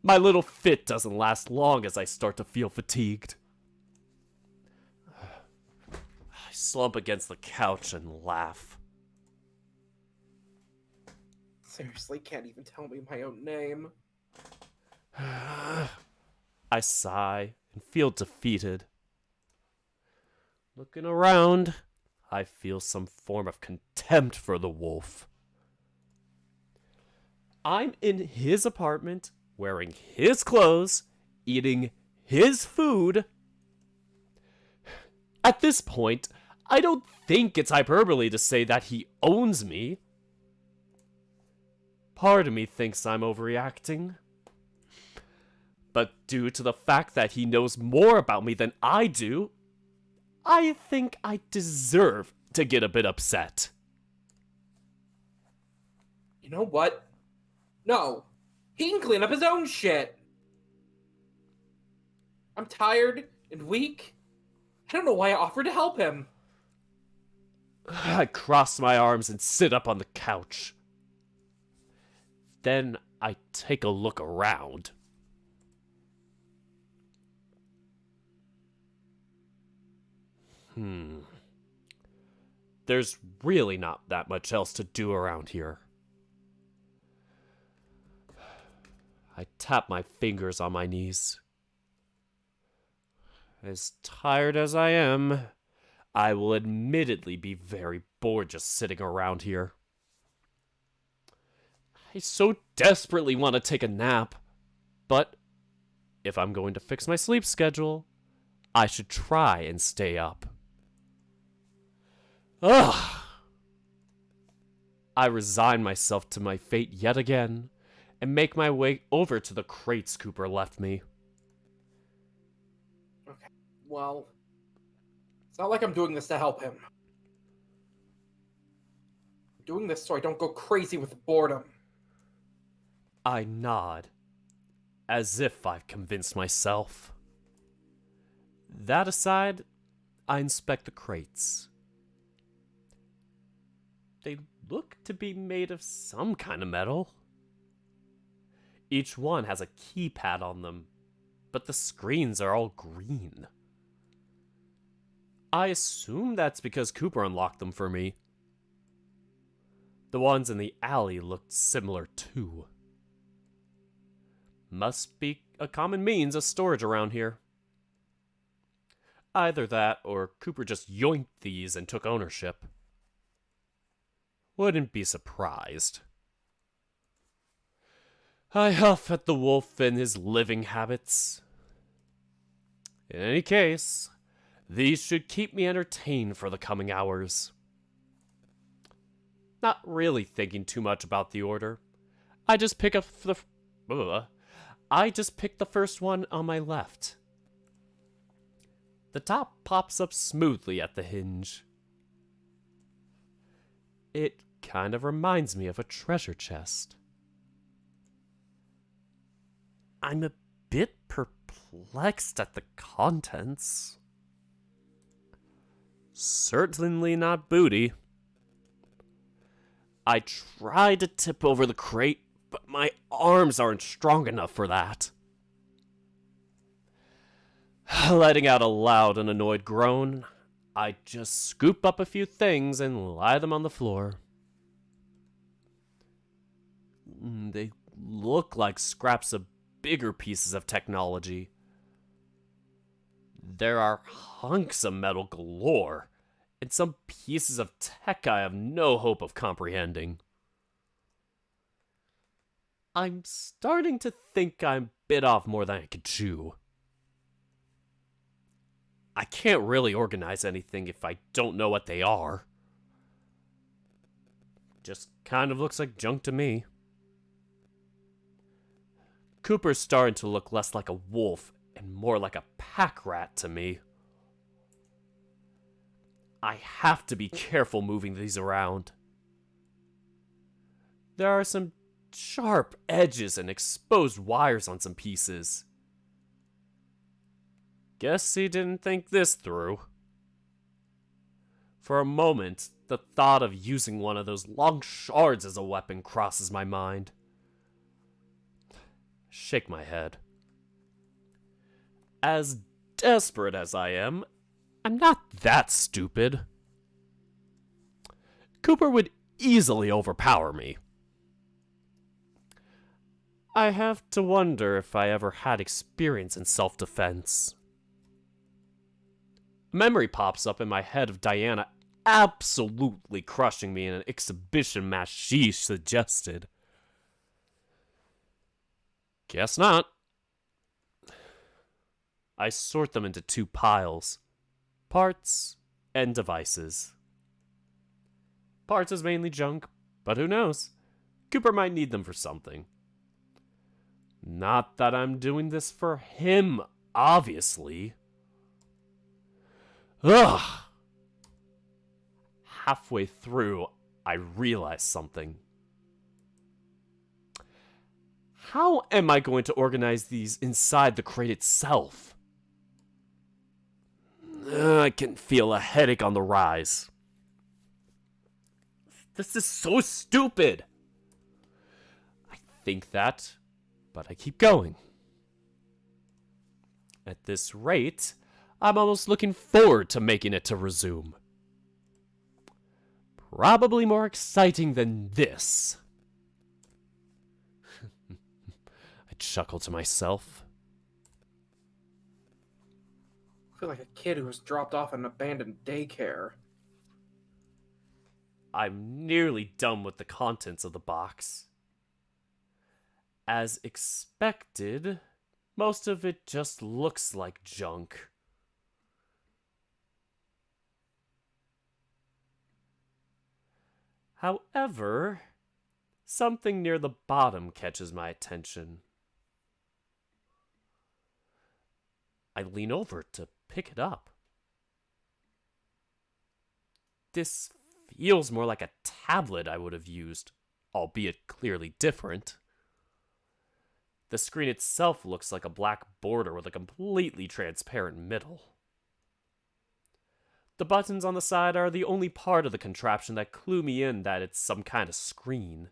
My little fit doesn't last long as I start to feel fatigued. I slump against the couch and laugh. Seriously, can't even tell me my own name. I sigh and feel defeated. Looking around, I feel some form of contempt for the wolf. I'm in his apartment, wearing his clothes, eating his food. At this point, I don't think it's hyperbole to say that he owns me. Part of me thinks I'm overreacting. But due to the fact that he knows more about me than I do, I think I deserve to get a bit upset. You know what? No. He can clean up his own shit. I'm tired and weak. I don't know why I offered to help him. I cross my arms and sit up on the couch. Then I take a look around. There's really not that much else to do around here. I tap my fingers on my knees. As tired as I am, I will admittedly be very bored just sitting around here. I so desperately want to take a nap, but if I'm going to fix my sleep schedule, I should try and stay up. Ugh! I resign myself to my fate yet again, and make my way over to the crates Cooper left me. Okay, well, it's not like I'm doing this to help him. I'm doing this so I don't go crazy with boredom. I nod, as if I've convinced myself. That aside, I inspect the crates. They look to be made of some kind of metal. Each one has a keypad on them, but the screens are all green. I assume that's because Cooper unlocked them for me. The ones in the alley looked similar too. Must be a common means of storage around here. Either that, or Cooper just yoinked these and took ownership. Wouldn't be surprised. I huff at the wolf and his living habits. In any case, these should keep me entertained for the coming hours. Not really thinking too much about the order. I just pick the first one on my left. The top pops up smoothly at the hinge. It kind of reminds me of a treasure chest. I'm a bit perplexed at the contents. Certainly not booty. I try to tip over the crate, but my arms aren't strong enough for that. Letting out a loud and annoyed groan, I just scoop up a few things and lie them on the floor. They look like scraps of bigger pieces of technology. There are hunks of metal galore, and some pieces of tech I have no hope of comprehending. I'm starting to think I'm bit off more than I could chew. I can't really organize anything if I don't know what they are. Just kind of looks like junk to me. Cooper's starting to look less like a wolf and more like a pack rat to me. I have to be careful moving these around. There are some sharp edges and exposed wires on some pieces. Guess he didn't think this through. For a moment, the thought of using one of those long shards as a weapon crosses my mind. Shake my head. As desperate as I am, I'm not that stupid. Cooper would easily overpower me. I have to wonder if I ever had experience in self-defense. A memory pops up in my head of Diana absolutely crushing me in an exhibition match she suggested. Guess not. I sort them into two piles: parts and devices. Parts is mainly junk, but who knows? Cooper might need them for something. Not that I'm doing this for him, obviously. Ugh! Halfway through, I realize something. How am I going to organize these inside the crate itself? I can feel a headache on the rise. This is so stupid! I think that, but I keep going. At this rate, I'm almost looking forward to making it to resume. Probably more exciting than this. I chuckle to myself. I feel like a kid who was dropped off in an abandoned daycare. I'm nearly done with the contents of the box. As expected, most of it just looks like junk. However, something near the bottom catches my attention. I lean over to pick it up. This feels more like a tablet I would have used, albeit clearly different. The screen itself looks like a black border with a completely transparent middle. The buttons on the side are the only part of the contraption that clue me in that it's some kind of screen.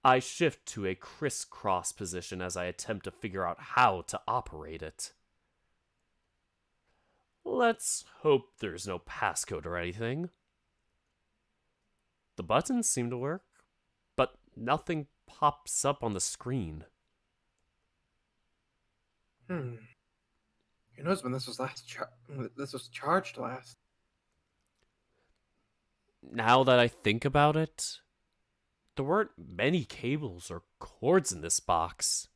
I shift to a crisscross position as I attempt to figure out how to operate it. Let's hope there's no passcode or anything. The buttons seem to work, but nothing pops up on the screen. Who knows when this was charged last? Now that I think about it, there weren't many cables or cords in this box.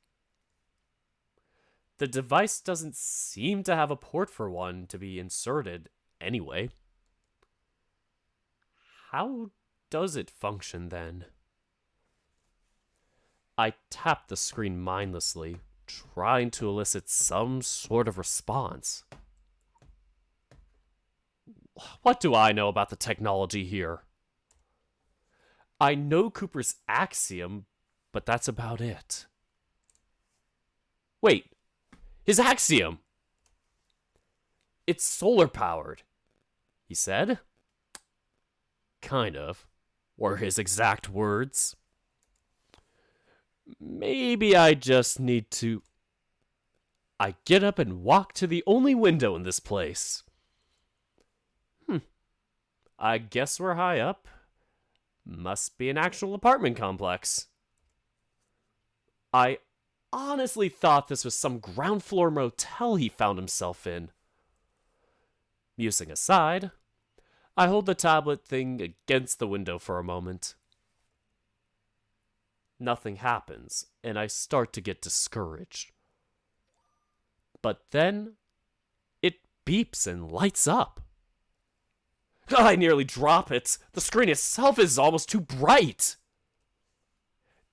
The device doesn't seem to have a port for one to be inserted anyway. How does it function then? I tap the screen mindlessly, trying to elicit some sort of response. What do I know about the technology here? I know Cooper's axiom, but that's about it. Wait, his axiom! It's solar powered, he said. Kind of, were his exact words. Maybe I just need to... I get up and walk to the only window in this place. I guess we're high up. Must be an actual apartment complex. I honestly thought this was some ground floor motel he found himself in. Musing aside, I hold the tablet thing against the window for a moment. Nothing happens, and I start to get discouraged. But then, it beeps and lights up. I nearly drop it. The screen itself is almost too bright.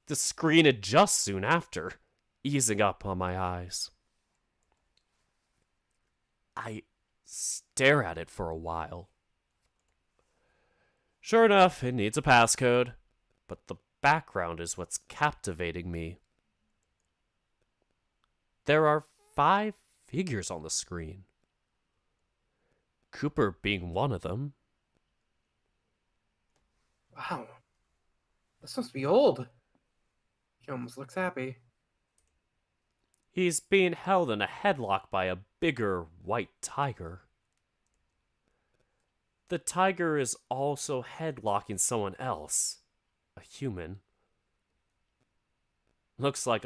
The screen adjusts soon after, easing up on my eyes. I stare at it for a while. Sure enough, it needs a passcode, but the background is what's captivating me. There are 5 figures on the screen. Cooper being one of them. Wow. This must be old. He almost looks happy. He's being held in a headlock by a bigger white tiger. The tiger is also headlocking someone else, a human. He looks like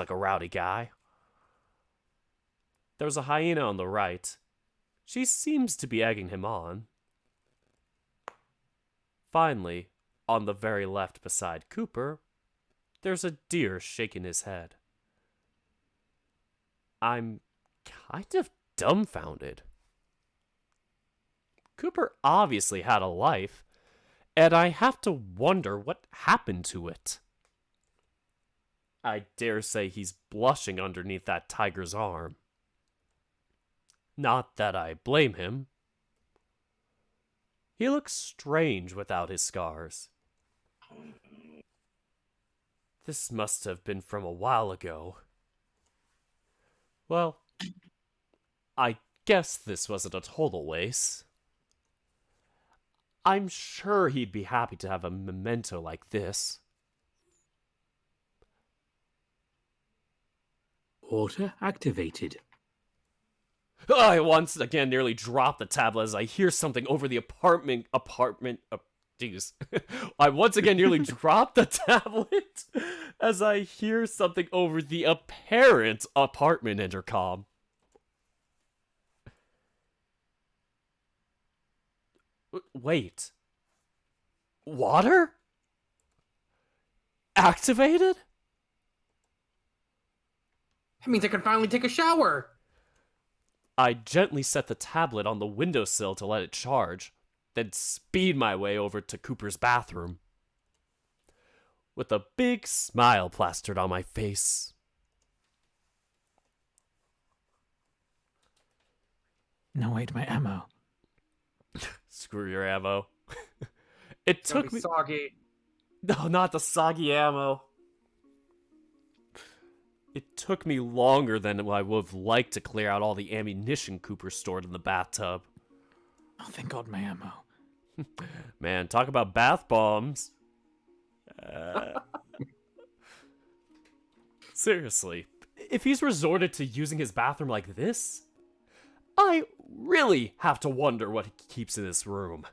a rowdy guy. There's a hyena on the right. She seems to be egging him on. Finally, on the very left beside Cooper, there's a deer shaking his head. I'm kind of dumbfounded. Cooper obviously had a life, and I have to wonder what happened to it. I dare say he's blushing underneath that tiger's arm. Not that I blame him. He looks strange without his scars. This must have been from a while ago. Well, I guess this wasn't a total waste. I'm sure he'd be happy to have a memento like this. Order activated. I once again nearly dropped the tablet as I hear something over the Jeez. I once again nearly dropped the tablet as I hear something over the apparent apartment intercom. Wait. Water? Activated? That means I can finally take a shower. I gently set the tablet on the windowsill to let it charge, then speed my way over to Cooper's bathroom. With a big smile plastered on my face. No, wait, my ammo. Screw your ammo. It It's gonna took be me... soggy. No, not the soggy ammo. It took me longer than I would have liked to clear out all the ammunition Cooper stored in the bathtub. Oh, thank God, my ammo. Man, talk about bath bombs. Seriously, if he's resorted to using his bathroom like this, I really have to wonder what he keeps in this room.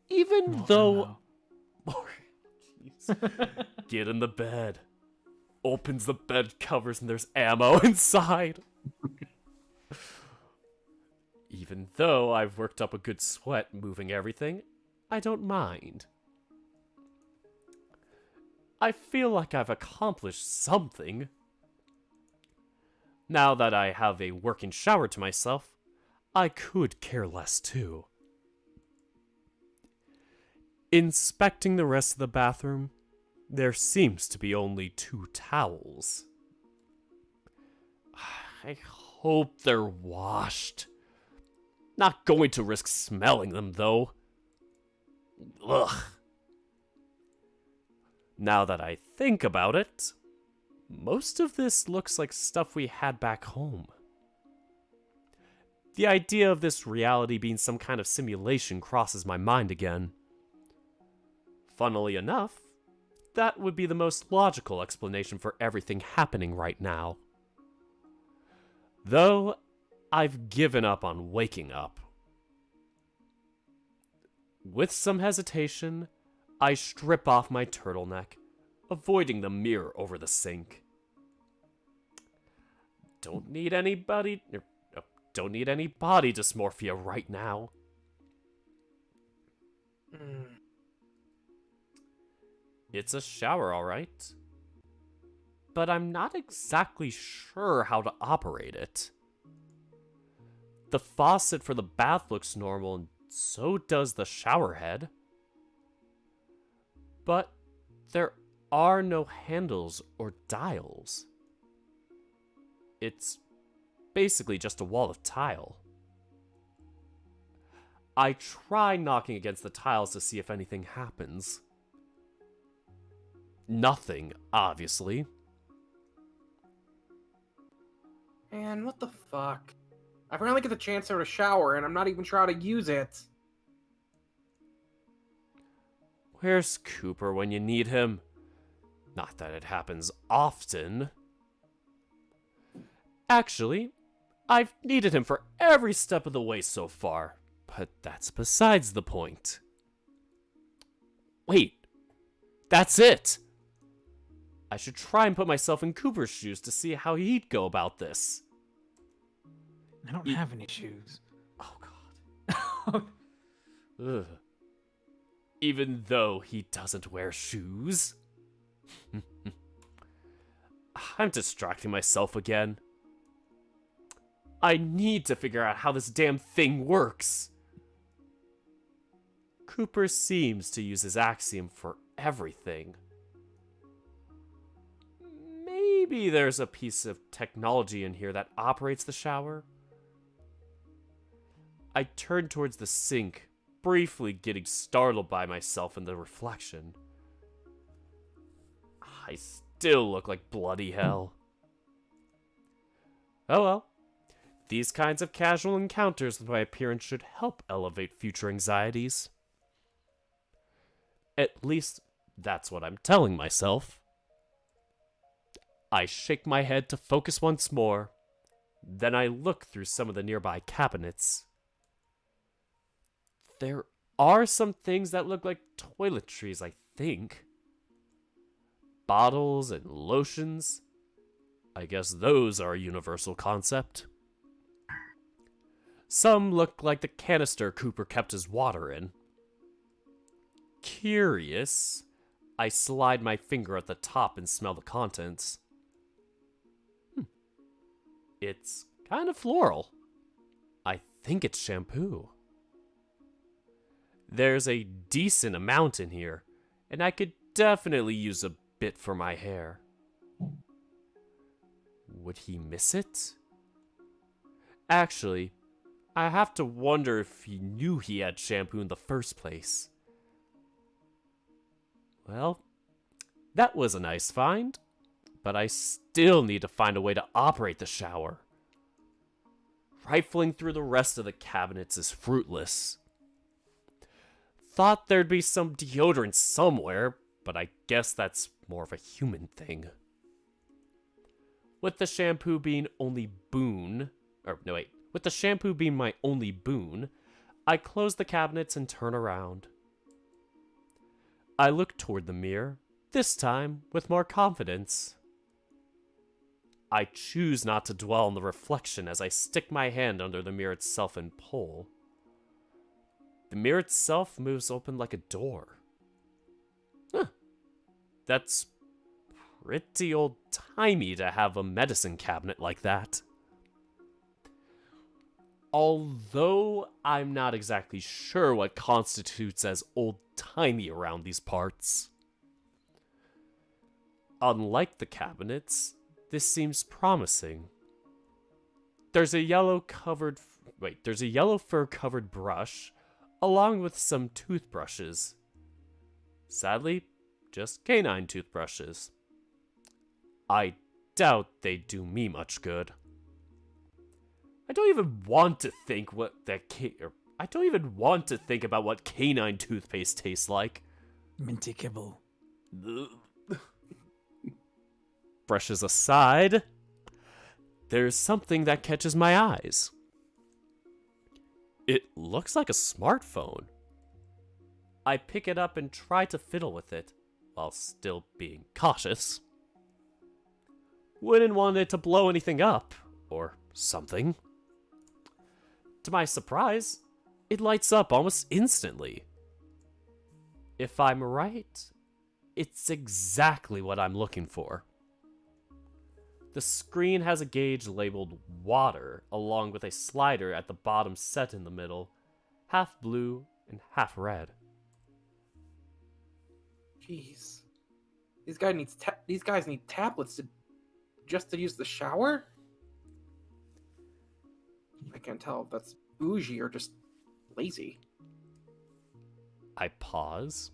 Even More though... ammo. Jeez. Get in the bed. Opens the bed covers and there's ammo inside. Even though I've worked up a good sweat moving everything, I don't mind. I feel like I've accomplished something. Now that I have a working shower to myself, I could care less too. Inspecting the rest of the bathroom, there seems to be only 2 towels. I hope they're washed. Not going to risk smelling them, though. Ugh. Now that I think about it, most of this looks like stuff we had back home. The idea of this reality being some kind of simulation crosses my mind again. Funnily enough, that would be the most logical explanation for everything happening right now. Though, I've given up on waking up. With some hesitation, I strip off my turtleneck, avoiding the mirror over the sink. Don't need any body dysmorphia right now. It's a shower, all right. But I'm not exactly sure how to operate it. The faucet for the bath looks normal, and so does the shower head. But there are no handles or dials. It's basically just a wall of tile. I try knocking against the tiles to see if anything happens. Nothing, obviously. Man, what the fuck? I finally get the chance to shower, and I'm not even sure how to use it. Where's Cooper when you need him? Not that it happens often. Actually, I've needed him for every step of the way so far, but that's besides the point. Wait, that's it! I should try and put myself in Cooper's shoes to see how he'd go about this. I don't have any shoes. Oh, God. Ugh. Even though he doesn't wear shoes. I'm distracting myself again. I need to figure out how this damn thing works. Cooper seems to use his axiom for everything. Maybe there's a piece of technology in here that operates the shower. I turn towards the sink, briefly getting startled by myself in the reflection. I still look like bloody hell. Oh well. These kinds of casual encounters with my appearance should help elevate future anxieties. At least, that's what I'm telling myself. I shake my head to focus once more. Then I look through some of the nearby cabinets. There are some things that look like toiletries, I think. Bottles and lotions. I guess those are a universal concept. Some look like the canister Cooper kept his water in. Curious, I slide my finger at the top and smell the contents. It's kind of floral. I think it's shampoo. There's a decent amount in here, and I could definitely use a bit for my hair. Would he miss it? Actually, I have to wonder if he knew he had shampoo in the first place. Well, that was a nice find, but I still need to find a way to operate the shower. Rifling through the rest of the cabinets is fruitless. Thought there'd be some deodorant somewhere, but I guess that's more of a human thing. With the shampoo being with the shampoo being my only boon, I close the cabinets and turn around. I look toward the mirror, this time with more confidence. I choose not to dwell on the reflection as I stick my hand under the mirror itself and pull. The mirror itself moves open like a door. Huh. That's pretty old-timey to have a medicine cabinet like that. Although I'm not exactly sure what constitutes as old-timey around these parts. Unlike the cabinets, this seems promising. There's a yellow fur-covered brush, along with some toothbrushes. Sadly, just canine toothbrushes. I doubt they do me much good. I don't even want to think about what canine toothpaste tastes like. Minty kibble. Brushes aside, there's something that catches my eyes. It looks like a smartphone. I pick it up and try to fiddle with it, while still being cautious. Wouldn't want it to blow anything up, or something. To my surprise, it lights up almost instantly. If I'm right, it's exactly what I'm looking for. The screen has a gauge labeled water, along with a slider at the bottom set in the middle, half blue and half red. Jeez. These guys need tablets just to use the shower? I can't tell if that's bougie or just lazy. I pause.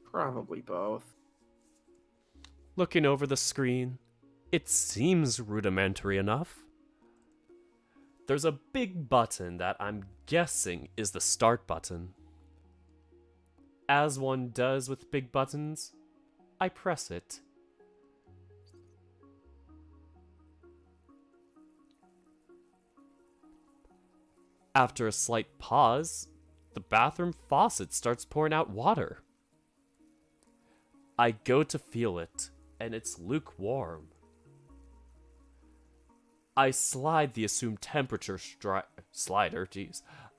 Probably both. Looking over the screen, it seems rudimentary enough. There's a big button that I'm guessing is the start button. As one does with big buttons, I press it. After a slight pause, the bathroom faucet starts pouring out water. I go to feel it, and it's lukewarm. I slide the assumed temperature slider,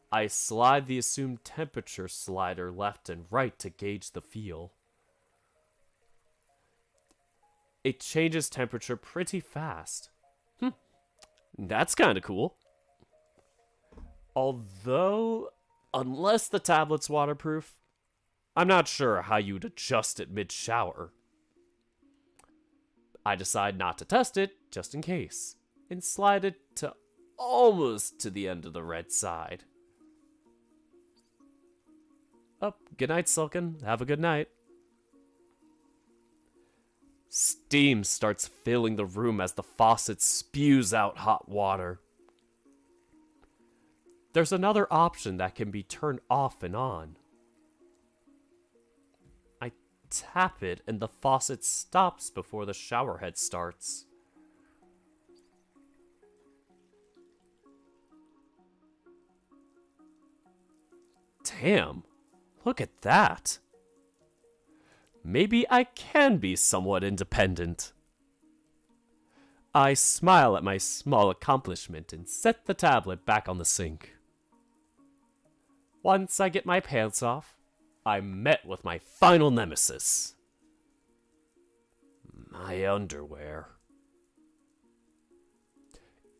I slide the assumed temperature slider left and right to gauge the feel. It changes temperature pretty fast. That's kinda cool. Although, unless the tablet's waterproof, I'm not sure how you'd adjust it mid-shower. I decide not to test it, just in case, and slide it to almost to the end of the red side. Oh, good night, Silken. Have a good night. Steam starts filling the room as the faucet spews out hot water. There's another option that can be turned off and on. I tap it and the faucet stops before the shower head starts. Damn, look at that. Maybe I can be somewhat independent. I smile at my small accomplishment and set the tablet back on the sink. Once I get my pants off, I'm met with my final nemesis. My underwear.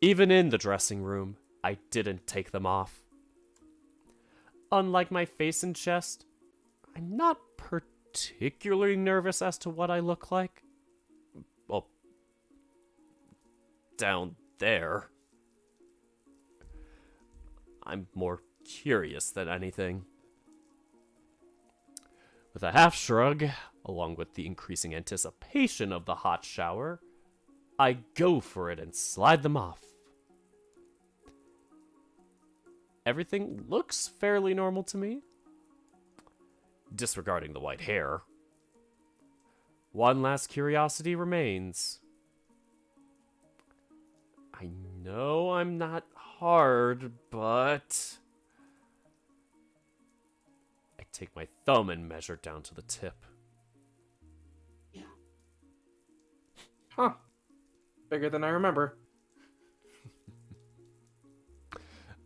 Even in the dressing room, I didn't take them off. Unlike my face and chest, I'm not particularly nervous as to what I look like. Well, down there. I'm more curious than anything. With a half shrug, along with the increasing anticipation of the hot shower, I go for it and slide them off. Everything looks fairly normal to me, disregarding the white hair. One last curiosity remains. I know I'm not hard, but I take my thumb and measure down to the tip. Huh. Bigger than I remember.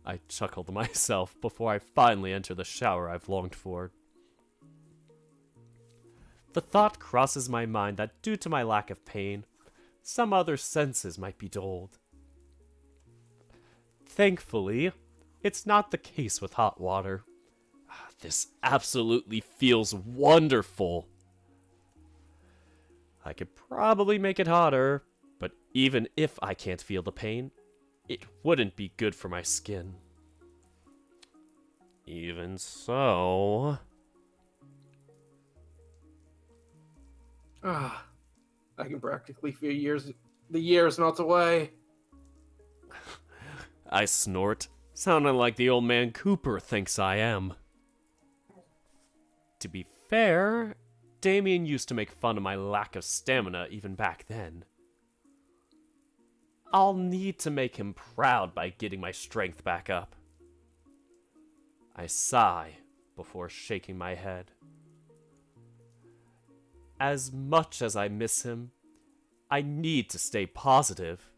I chuckle to myself before I finally enter the shower I've longed for. The thought crosses my mind that due to my lack of pain, some other senses might be dulled. Thankfully, it's not the case with hot water. This absolutely feels wonderful. I could probably make it hotter, but even if I can't feel the pain, it wouldn't be good for my skin. Even so... I can practically feel the years melt away. I snort, sounding like the old man Cooper thinks I am. To be fair, Damien used to make fun of my lack of stamina even back then. I'll need to make him proud by getting my strength back up. I sigh before shaking my head. As much as I miss him, I need to stay positive.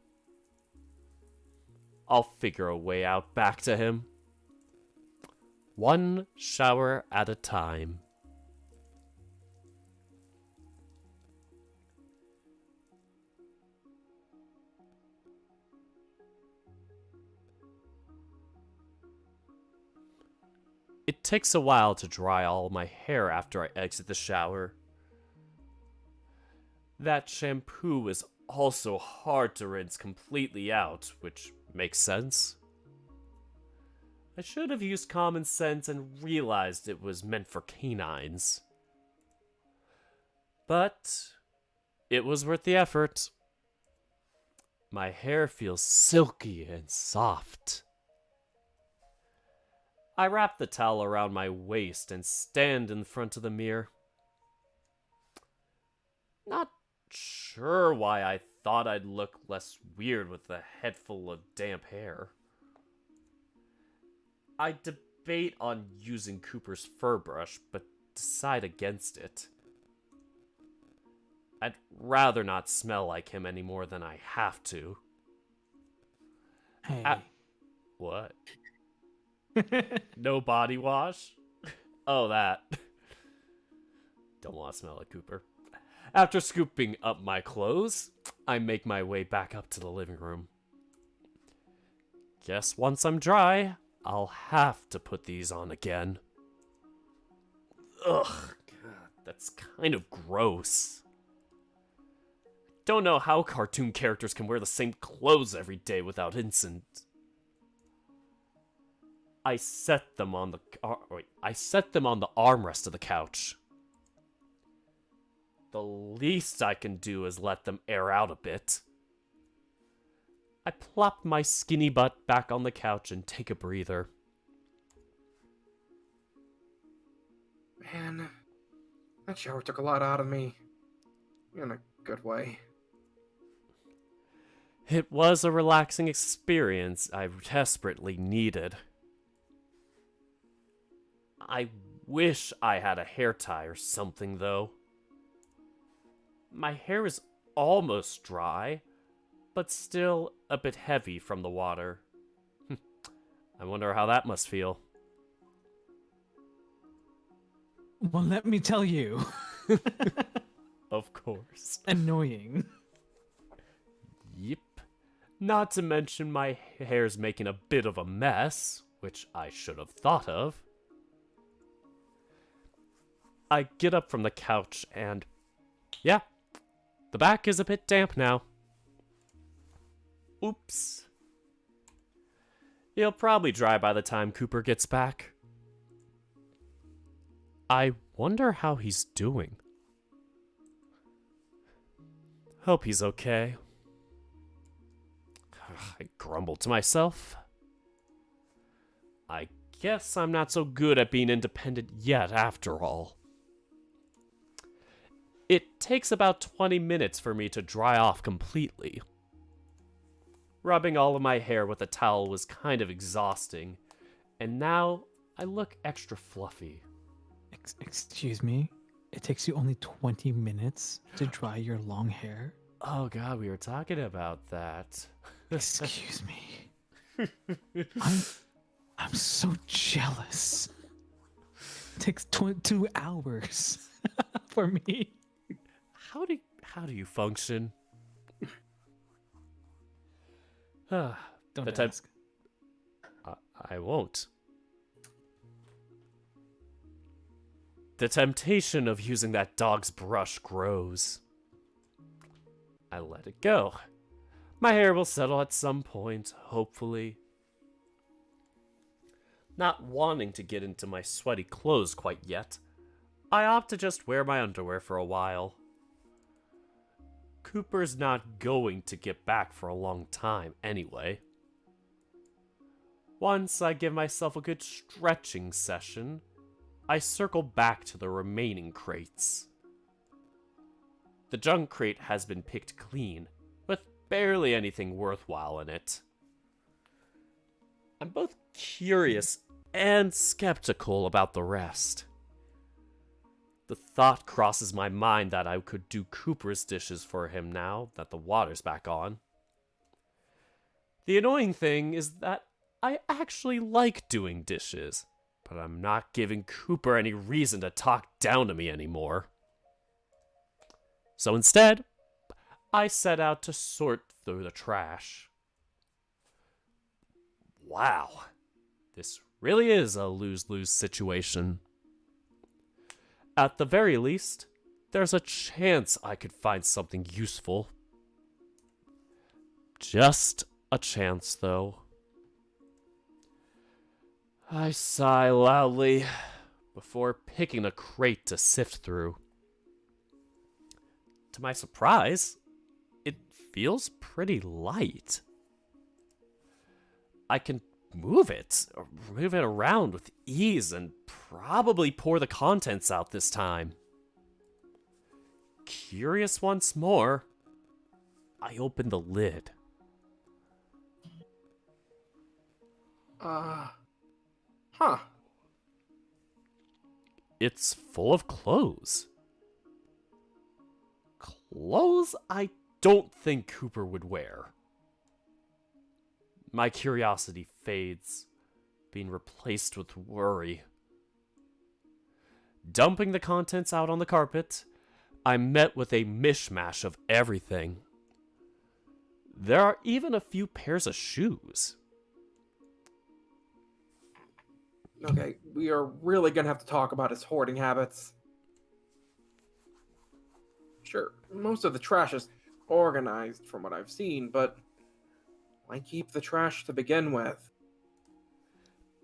I'll figure a way out back to him. One shower at a time. It takes a while to dry all my hair after I exit the shower. That shampoo is also hard to rinse completely out, which makes sense. I should have used common sense and realized it was meant for canines. But it was worth the effort. My hair feels silky and soft. I wrap the towel around my waist and stand in front of the mirror. Not sure why I thought I'd look less weird with a head full of damp hair. I debate on using Cooper's fur brush, but decide against it. I'd rather not smell like him any more than I have to. Hey. What? No body wash? Oh, that. Don't want to smell like Cooper. After scooping up my clothes, I make my way back up to the living room. Guess once I'm dry, I'll have to put these on again. Ugh, God, that's kind of gross. Don't know how cartoon characters can wear the same clothes every day without incident. I set them on the armrest of the couch. The least I can do is let them air out a bit. I plop my skinny butt back on the couch and take a breather. Man, that shower took a lot out of me. In a good way. It was a relaxing experience I desperately needed. I wish I had a hair tie or something, though. My hair is almost dry, but still a bit heavy from the water. I wonder how that must feel. Well, let me tell you. Of course. Annoying. Yep. Not to mention my hair's making a bit of a mess, which I should have thought of. I get up from the couch and, yeah, the back is a bit damp now. Oops. He'll probably dry by the time Cooper gets back. I wonder how he's doing. Hope he's okay. I grumble to myself. I guess I'm not so good at being independent yet, after all. It takes about 20 minutes for me to dry off completely. Rubbing all of my hair with a towel was kind of exhausting, and now I look extra fluffy. Excuse me? It takes you only 20 minutes to dry your long hair? Oh god, we were talking about that. Excuse me. I'm so jealous. It takes 2 hours for me. How do you function? Don't ask. I won't. The temptation of using that dog's brush grows. I let it go. My hair will settle at some point, hopefully. Not wanting to get into my sweaty clothes quite yet, I opt to just wear my underwear for a while. Cooper's not going to get back for a long time anyway. Once I give myself a good stretching session, I circle back to the remaining crates. The junk crate has been picked clean, with barely anything worthwhile in it. I'm both curious and skeptical about the rest. The thought crosses my mind that I could do Cooper's dishes for him now that the water's back on. The annoying thing is that I actually like doing dishes, but I'm not giving Cooper any reason to talk down to me anymore. So instead, I set out to sort through the trash. Wow, this really is a lose-lose situation. At the very least, there's a chance I could find something useful. Just a chance, though. I sigh loudly before picking a crate to sift through. To my surprise, it feels pretty light. I can move it around with ease and probably pour the contents out this time. Curious once more, I open the lid. Huh. It's full of clothes. Clothes I don't think Cooper would wear. My curiosity fades, being replaced with worry. Dumping the contents out on the carpet, I'm met with a mishmash of everything. There are even a few pairs of shoes. Okay, we are really gonna have to talk about his hoarding habits. Sure, most of the trash is organized from what I've seen, but why keep the trash to begin with?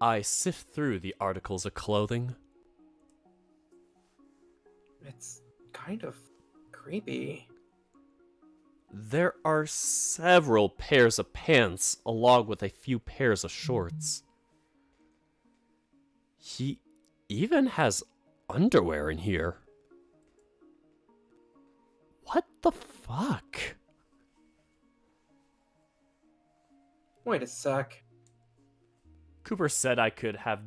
I sift through the articles of clothing. It's kind of creepy. There are several pairs of pants along with a few pairs of shorts. He even has underwear in here. What the fuck? Wait a sec. Cooper said I could have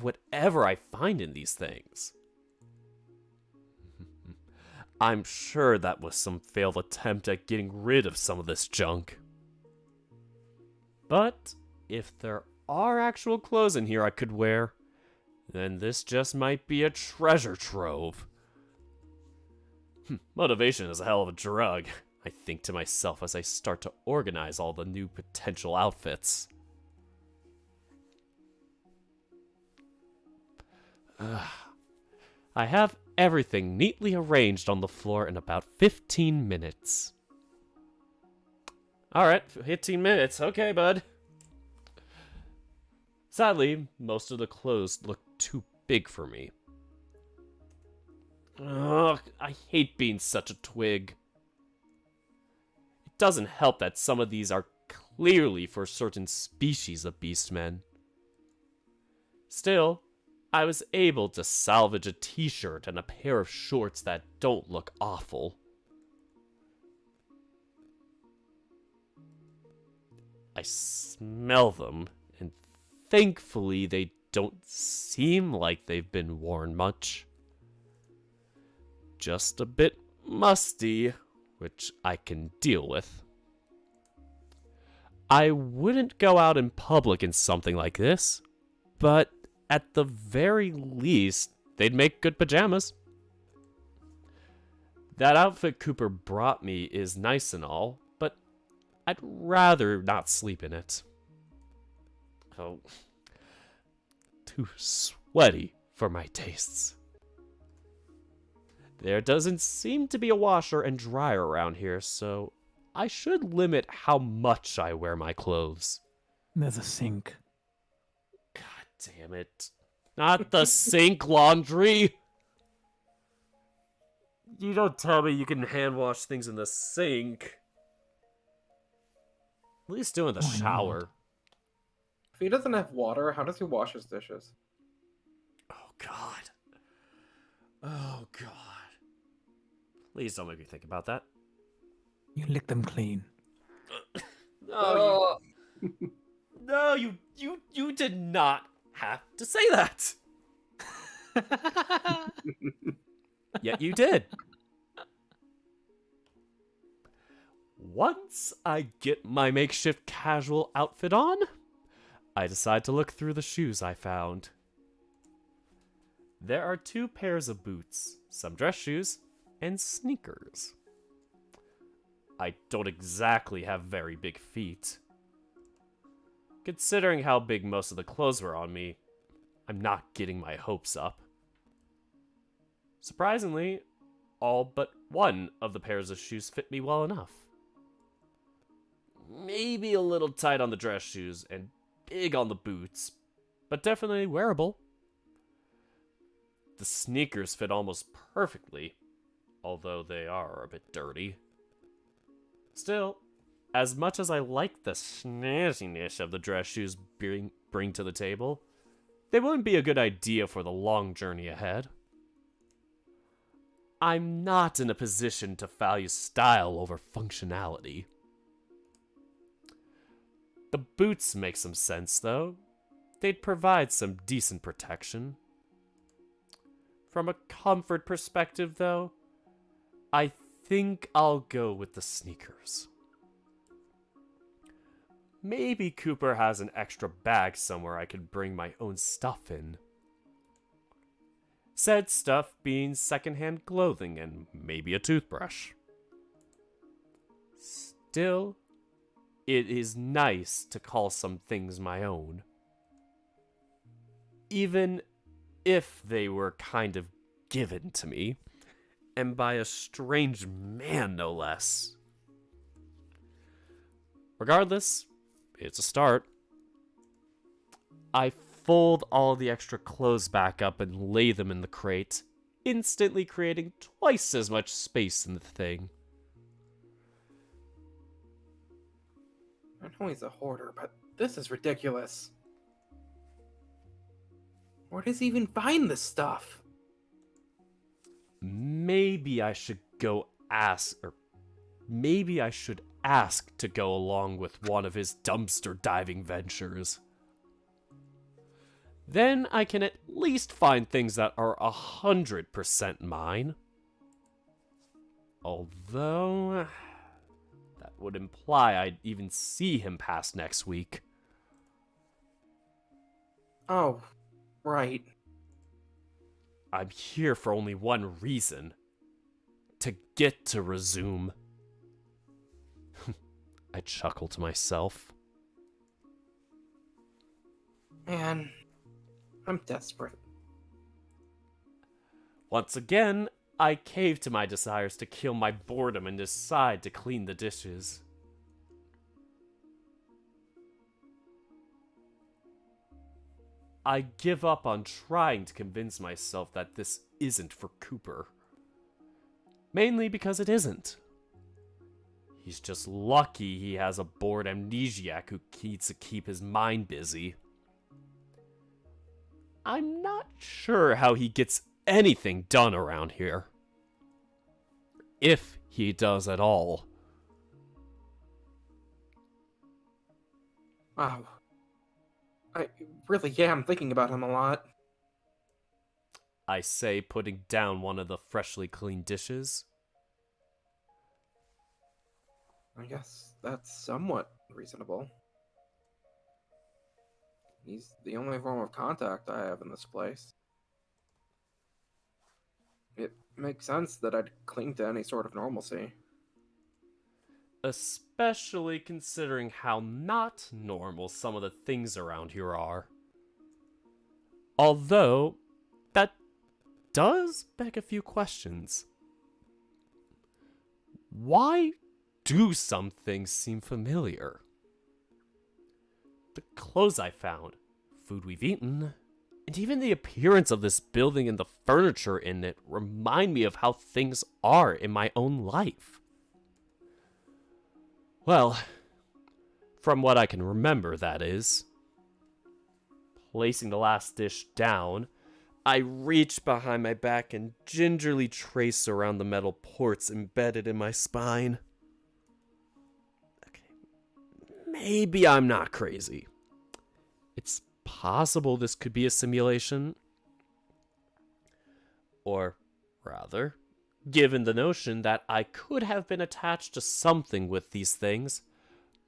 whatever I find in these things. I'm sure that was some failed attempt at getting rid of some of this junk. But if there are actual clothes in here I could wear, then this just might be a treasure trove. Motivation is a hell of a drug, I think to myself as I start to organize all the new potential outfits. I have everything neatly arranged on the floor in about 15 minutes. Alright, 15 minutes. Okay, bud. Sadly, most of the clothes look too big for me. Ugh, I hate being such a twig. It doesn't help that some of these are clearly for certain species of beastmen. Still, I was able to salvage a t-shirt and a pair of shorts that don't look awful. I smell them, and thankfully they don't seem like they've been worn much. Just a bit musty, which I can deal with. I wouldn't go out in public in something like this, but at the very least, they'd make good pajamas. That outfit Cooper brought me is nice and all, but I'd rather not sleep in it. Oh, too sweaty for my tastes. There doesn't seem to be a washer and dryer around here, so I should limit how much I wear my clothes. There's a sink. God damn it. Not the sink laundry! You don't tell me you can hand wash things in the sink. At least do it in the Why not? shower. If he doesn't have water, how does he wash his dishes? Oh god. Oh god. Please don't make me think about that. You lick them clean. No, you did not have to say that. Yet you did. Once I get my makeshift casual outfit on, I decide to look through the shoes I found. There are 2 pairs of boots, some dress shoes, and sneakers. I don't exactly have very big feet. Considering how big most of the clothes were on me, I'm not getting my hopes up. Surprisingly, all but one of the pairs of shoes fit me well enough. Maybe a little tight on the dress shoes and big on the boots, but definitely wearable. The sneakers fit almost perfectly, although they are a bit dirty. Still, as much as I like the snazziness of the dress shoes bring to the table, they wouldn't be a good idea for the long journey ahead. I'm not in a position to value style over functionality. The boots make some sense, though. They'd provide some decent protection. From a comfort perspective, though, I think I'll go with the sneakers. Maybe Cooper has an extra bag somewhere I could bring my own stuff in. Said stuff being secondhand clothing and maybe a toothbrush. Still, it is nice to call some things my own. Even if they were kind of given to me, and by a strange man no less. Regardless, it's a start. I fold all the extra clothes back up and lay them in the crate, instantly creating twice as much space in the thing. I know he's a hoarder, but this is ridiculous. Where does he even find this stuff? Maybe I should ask to go along with one of his dumpster diving ventures. Then I can at least find things that are 100% mine. Although, that would imply I'd even see him past next week. Oh, right. I'm here for only one reason. To get to resume. I chuckle to myself. Man, I'm desperate. Once again, I cave to my desires to kill my boredom and decide to clean the dishes. I give up on trying to convince myself that this isn't for Cooper. Mainly because it isn't. He's just lucky he has a bored amnesiac who needs to keep his mind busy. I'm not sure how he gets anything done around here. If he does at all. Wow. I really am thinking about him a lot. I say, putting down one of the freshly cleaned dishes. I guess that's somewhat reasonable. He's the only form of contact I have in this place. It makes sense that I'd cling to any sort of normalcy. Especially considering how not normal some of the things around here are. Although, that does beg a few questions. Why do some things seem familiar? The clothes I found, food we've eaten, and even the appearance of this building and the furniture in it remind me of how things are in my own life. Well, from what I can remember, that is. Placing the last dish down, I reach behind my back and gingerly trace around the metal ports embedded in my spine. Okay, maybe I'm not crazy. It's possible this could be a simulation. Or, rather, given the notion that I could have been attached to something with these things,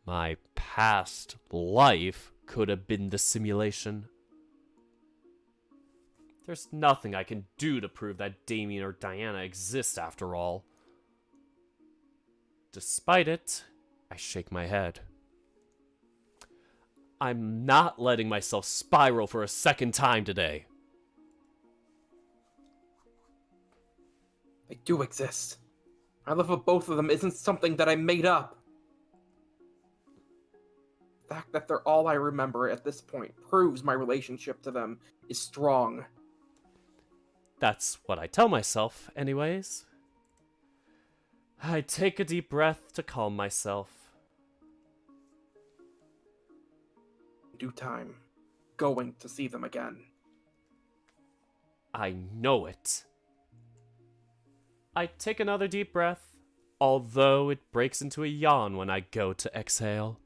my past life could have been the simulation. There's nothing I can do to prove that Damien or Diana exist after all. Despite it, I shake my head. I'm not letting myself spiral for a second time today. They do exist. My love of both of them isn't something that I made up. The fact that they're all I remember at this point proves my relationship to them is strong. That's what I tell myself, anyways. I take a deep breath to calm myself. In due time, going to see them again. I know it. I take another deep breath, although it breaks into a yawn when I go to exhale.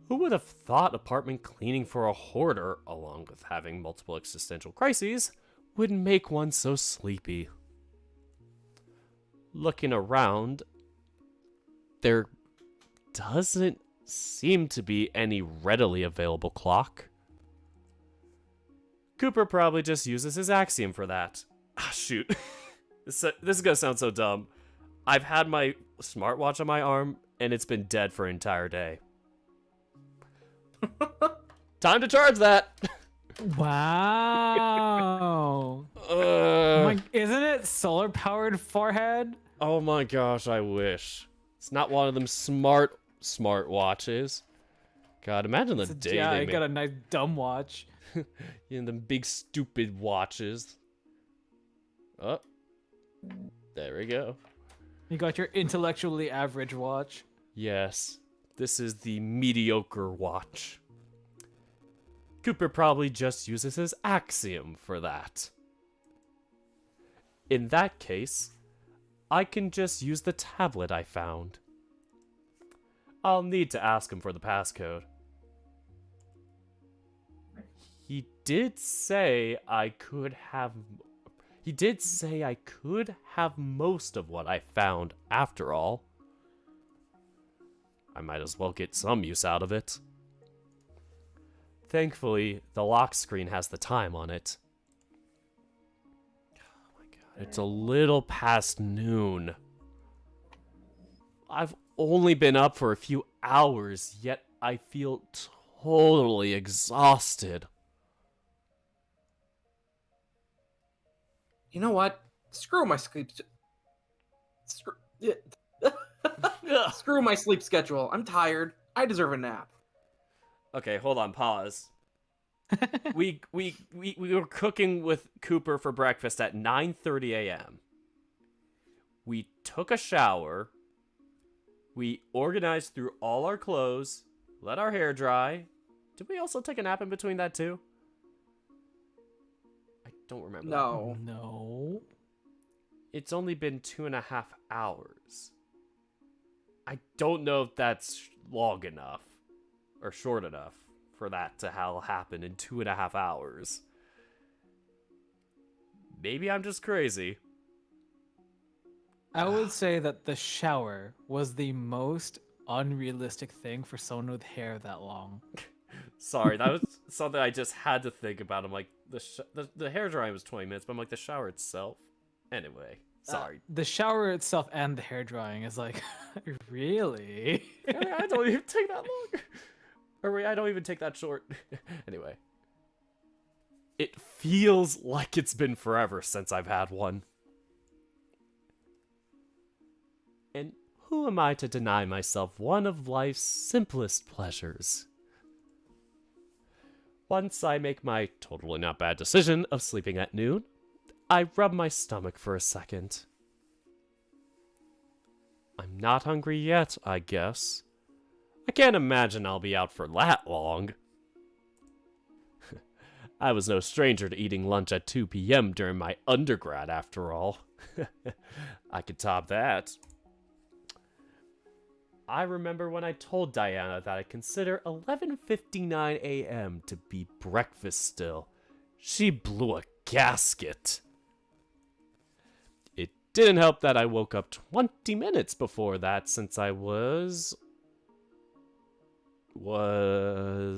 Who would have thought apartment cleaning for a hoarder, along with having multiple existential crises, would make one so sleepy? Looking around, there doesn't seem to be any readily available clock. Cooper probably just uses his axiom for that. Ah, shoot. This is gonna sound so dumb. I've had my smartwatch on my arm, and it's been dead for an entire day. Time to charge that! Wow. Isn't it solar powered forehead? Oh my gosh, I wish. It's not one of them smart watches. God, imagine the day Yeah, they I made. got a nice dumb watch. You know, them big stupid watches. Oh, there we go. You got your intellectually average watch. Yes, this is the mediocre watch. Cooper probably just uses his axiom for that. In that case, I can just use the tablet I found. I'll need to ask him for the passcode. He did say I could have most of what I found after all. I might as well get some use out of it. Thankfully, the lock screen has the time on it. Oh my god, it's a little past noon. I've only been up for a few hours, yet I feel totally exhausted. You know what? Screw my sleep. Screw my sleep schedule. I'm tired. I deserve a nap. Okay, hold on, pause. we were cooking with Cooper for breakfast at 9:30 a.m. We took a shower. We organized through all our clothes, let our hair dry. Did we also take a nap in between that too? I don't remember. No. No. It's only been 2.5 hours. I don't know if that's long enough or short enough for that to happen in 2.5 hours. Maybe I'm just crazy. I would say that the shower was the most unrealistic thing for someone with hair that long. Sorry, that was something I just had to think about. I'm like, the hair drying was 20 minutes, but I'm like, the shower itself? Anyway, sorry. The shower itself and the hair drying is like, really? I don't even take that long. Or wait, I don't even take that short. Anyway. It feels like it's been forever since I've had one. And who am I to deny myself one of life's simplest pleasures? Once I make my totally not bad decision of sleeping at noon, I rub my stomach for a second. I'm not hungry yet, I guess. I can't imagine I'll be out for that long. I was no stranger to eating lunch at 2 p.m. during my undergrad, after all. I could top that. I remember when I told Diana that I consider 11:59 a.m. to be breakfast still. She blew a gasket. It didn't help that I woke up 20 minutes before that since I was... What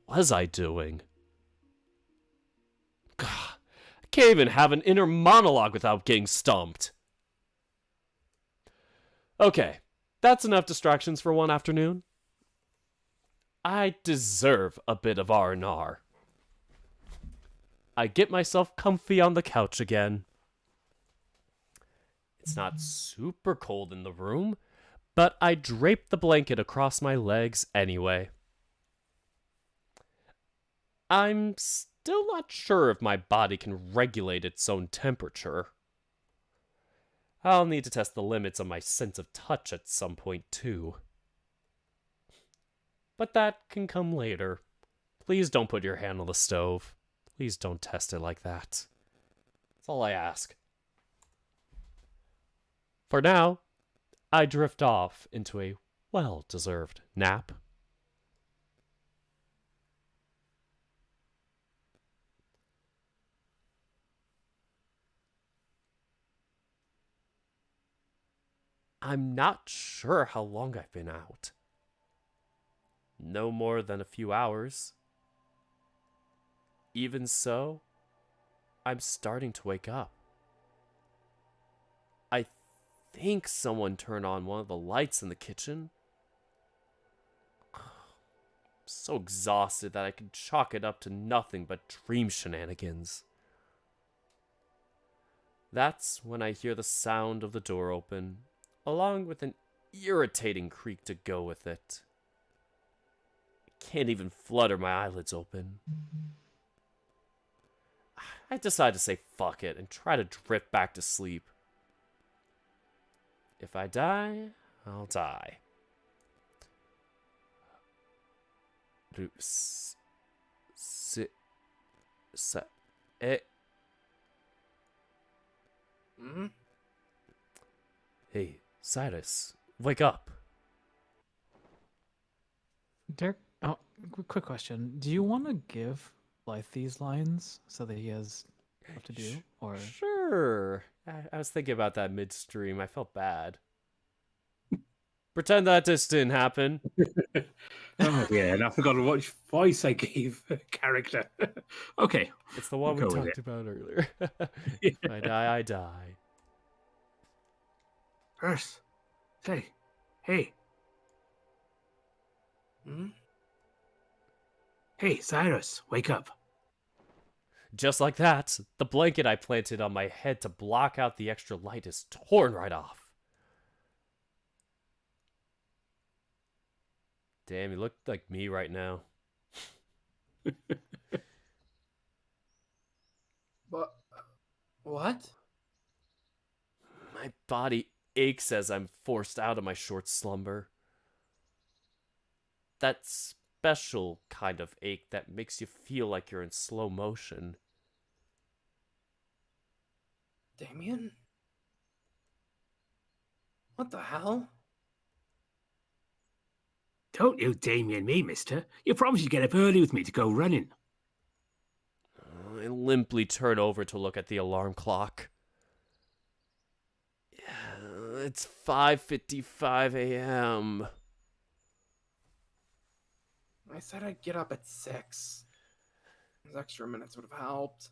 was I doing? God, I can't even have an inner monologue without getting stumped. Okay, that's enough distractions for one afternoon. I deserve a bit of R&R. I get myself comfy on the couch again. It's not super cold in the room, but I drape the blanket across my legs anyway. I'm still not sure if my body can regulate its own temperature. I'll need to test the limits of my sense of touch at some point too. But that can come later. Please don't put your hand on the stove. Please don't test it like that. That's all I ask. For now, I drift off into a well-deserved nap. I'm not sure how long I've been out. No more than a few hours. Even so, I'm starting to wake up. I think someone turned on one of the lights in the kitchen. I'm so exhausted that I can chalk it up to nothing but dream shenanigans. That's when I hear the sound of the door open, along with an irritating creak to go with it. I can't even flutter my eyelids open. I decide to say fuck it and try to drift back to sleep. If I die, I'll die. Hmm? Hey, Cyrus, wake up. Derek, quick question. Do you want to give Blythe these lines so that he has stuff to do? Or Sure. I was thinking about that midstream. I felt bad. Pretend that this didn't happen. Oh yeah, and I forgot which voice I gave character. Okay. It's the one we Go with talked it. about earlier. If I die, I die. First, say, hey, Hmm? hey, Cyrus, wake up. Just like that, the blanket I planted on my head to block out the extra light is torn right off. Damn, you look like me right now. But what? My body aches as I'm forced out of my short slumber. That special kind of ache that makes you feel like you're in slow motion. Damien? What the hell? Don't you Damien me, mister. You promised you'd get up early with me to go running. I limply turn over to look at the alarm clock. It's 5:55 a.m. I said I'd get up at 6. Those extra minutes would have helped.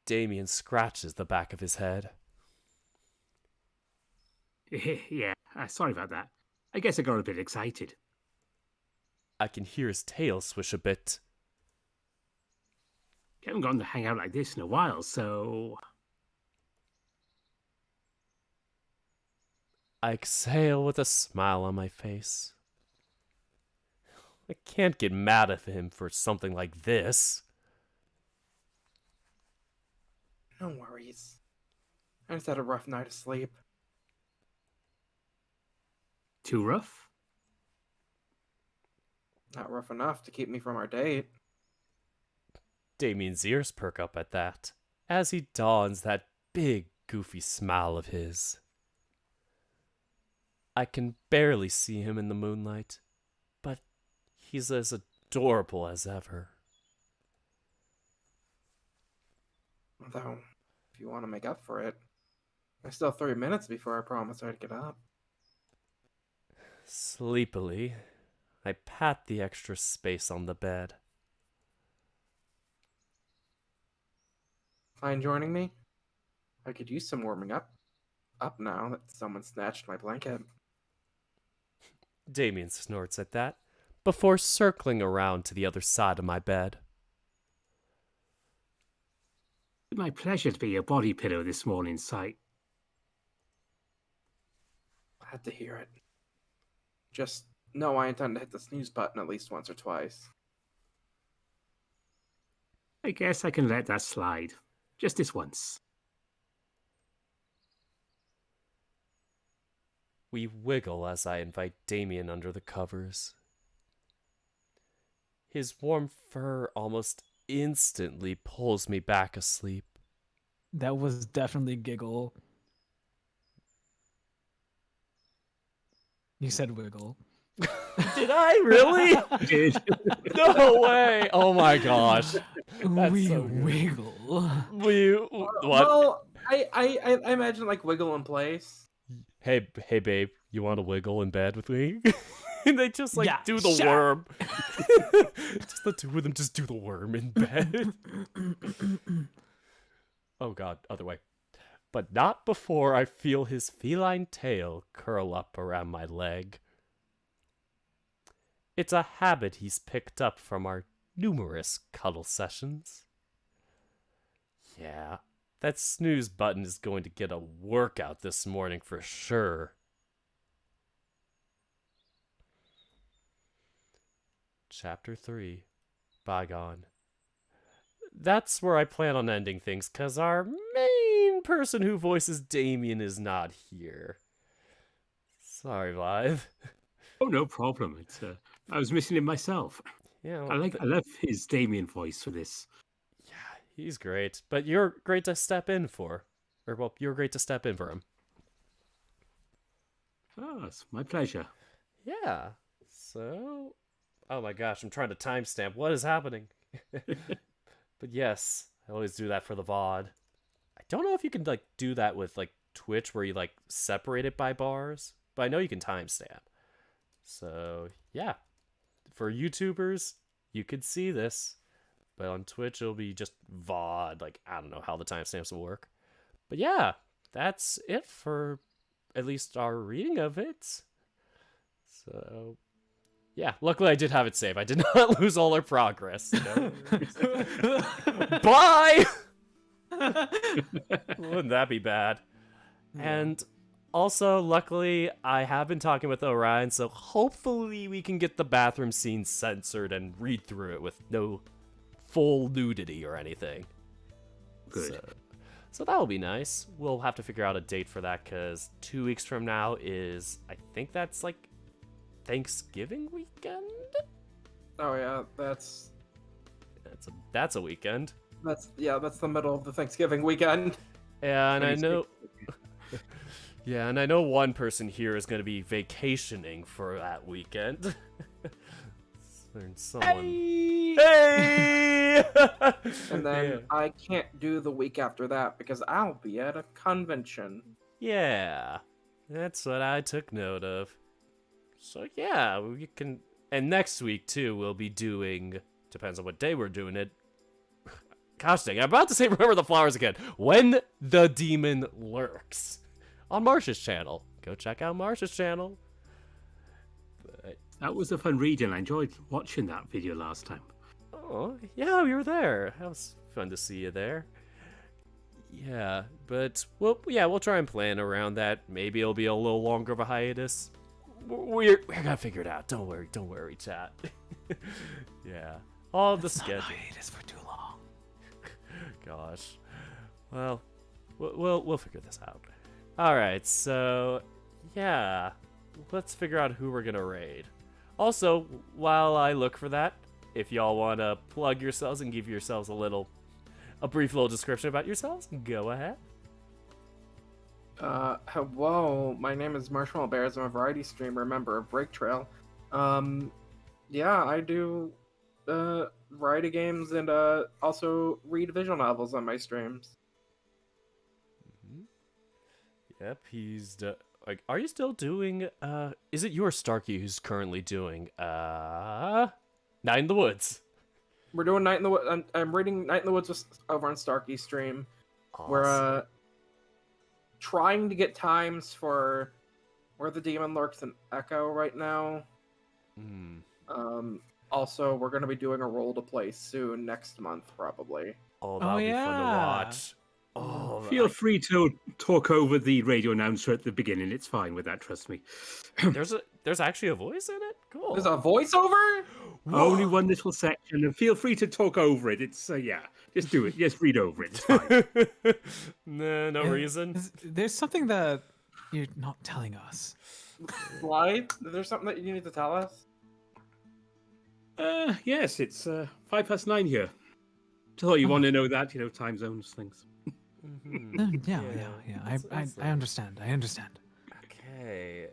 Damien scratches the back of his head. Yeah, sorry about that. I guess I got a bit excited. I can hear his tail swish a bit. Haven't gone to hang out like this in a while, so... I exhale with a smile on my face. I can't get mad at him for something like this. No worries. I just had a rough night of sleep. Too rough? Not rough enough to keep me from our date. Damien's ears perk up at that, as he dons that big, goofy smile of his. I can barely see him in the moonlight, but he's as adorable as ever. Though, if you want to make up for it, there's still 3 minutes before I promise I'd get up. Sleepily, I pat the extra space on the bed. Mind joining me? I could use some warming up. Up now that someone snatched my blanket. Damien snorts at that, before circling around to the other side of my bed. It's my pleasure to be your body pillow this morning, Sight. Glad to hear it. Just know I intend to hit the snooze button at least once or twice. I guess I can let that slide. Just this once. We wiggle as I invite Damien under the covers. His warm fur almost instantly pulls me back asleep. That was definitely giggle. You said wiggle. Did I really? Did. No way! Oh my gosh. That's We so good. wiggle. What? Well, I imagine like wiggle in place. Hey babe, you want to wiggle in bed with me? And they just like Yeah, do the sure. worm. Just the two of them just do the worm in bed. Oh god, other way. But not before I feel his feline tail curl up around my leg. It's a habit he's picked up from our numerous cuddle sessions. Yeah, that snooze button is going to get a workout this morning for sure. Chapter 3, Bygone. That's where I plan on ending things, because our main person who voices Damien is not here. Sorry, Live. Oh, no problem. It's I was missing him myself. Yeah, I love his Damien voice for this. yeah, he's great. But you're great to step in for. Or, well, you're great to step in for him. Oh, it's my pleasure. Yeah, so... Oh my gosh, I'm trying to timestamp. What is happening? But yes, I always do that for the VOD. I don't know if you can, like, do that with, like, Twitch where you, like, separate it by bars. But I know you can timestamp. So, yeah. For YouTubers, you could see this. But on Twitch, it'll be just VOD. Like, I don't know how the timestamps will work. But yeah, that's it for at least our reading of it. So, yeah, luckily I did have it saved. I did not lose all our progress. So. Bye! Wouldn't that be bad? And also, luckily, I have been talking with Orion, so hopefully we can get the bathroom scene censored and read through it with no full nudity or anything. Good. So that will be nice. We'll have to figure out a date for that, because 2 weeks from now is, I think that's like Thanksgiving weekend? Oh yeah, that's That's a weekend. the middle of the Thanksgiving weekend. Yeah, and I know... Yeah, and I know one person here is going to be vacationing for that weekend. There's someone... Hey! And then Yeah. I can't do the week after that because I'll be at a convention. Yeah, that's what I took note of. So yeah, we can... And next week, too, we'll be doing... Depends on what day we're doing it. Gosh dang, I'm about to say Remember the Flowers again. When the Demon Lurks. On Marsha's channel. Go check out Marsha's channel. But, That was a fun read, and I enjoyed watching that video last time. oh, yeah, you were there. That was fun to see you there. Yeah, but we'll try and plan around that. Maybe it'll be a little longer of a hiatus. We're gonna figure it out. Don't worry, chat. Yeah, all the schedule. Hiatus for too long. Gosh, well, we'll figure this out. All right, so yeah, let's figure out who we're gonna raid. Also, while I look for that, if y'all want to plug yourselves and give yourselves a brief little description about yourselves, go ahead. Hello, my name is Marshmallow Bears. I'm a variety streamer, member of Break Trail. Yeah, I do variety games and also read visual novels on my streams. Yep, he's like, are you still doing? Is it your Starkey who's currently doing Night in the Woods? We're doing Night in the Woods. I'm reading Night in the Woods over on Starkey stream. Awesome. We're trying to get times for Where the Demon Lurks and Echo right now. Also, we're going to be doing a role to play soon, next month probably. Oh, that'll be fun to watch. Oh, Feel free to talk over the radio announcer at the beginning. It's fine with that, trust me. There's actually a voice in it. Cool. There's a voiceover? Only one little section, and feel free to talk over it. It's yeah, just do it. Just read over it. It's fine. No reason. There's something that you're not telling us. Why? There's something that you need to tell us? Yes, it's 9:05 here. Just thought you want to know that, time zones, things. Yeah. I understand. I understand. Okay,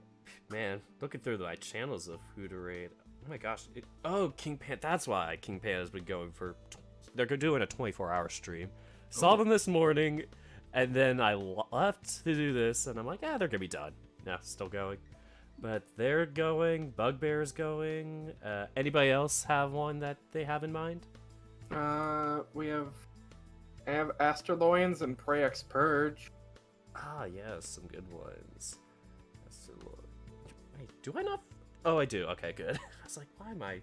man, looking through my channels of who to raid. Oh my gosh. King Pan. That's why King Pan has been going for. They're doing a 24-hour stream. Saw them this morning, and then I left to do this, and I'm like, they're gonna be done. No, still going. But they're going. Bugbear's going. Anybody else have one that they have in mind? I have Astroloians and Prex Purge. Ah, yes, some good ones. Wait, do I not? Oh, I do. Okay, good. I was like, why am I?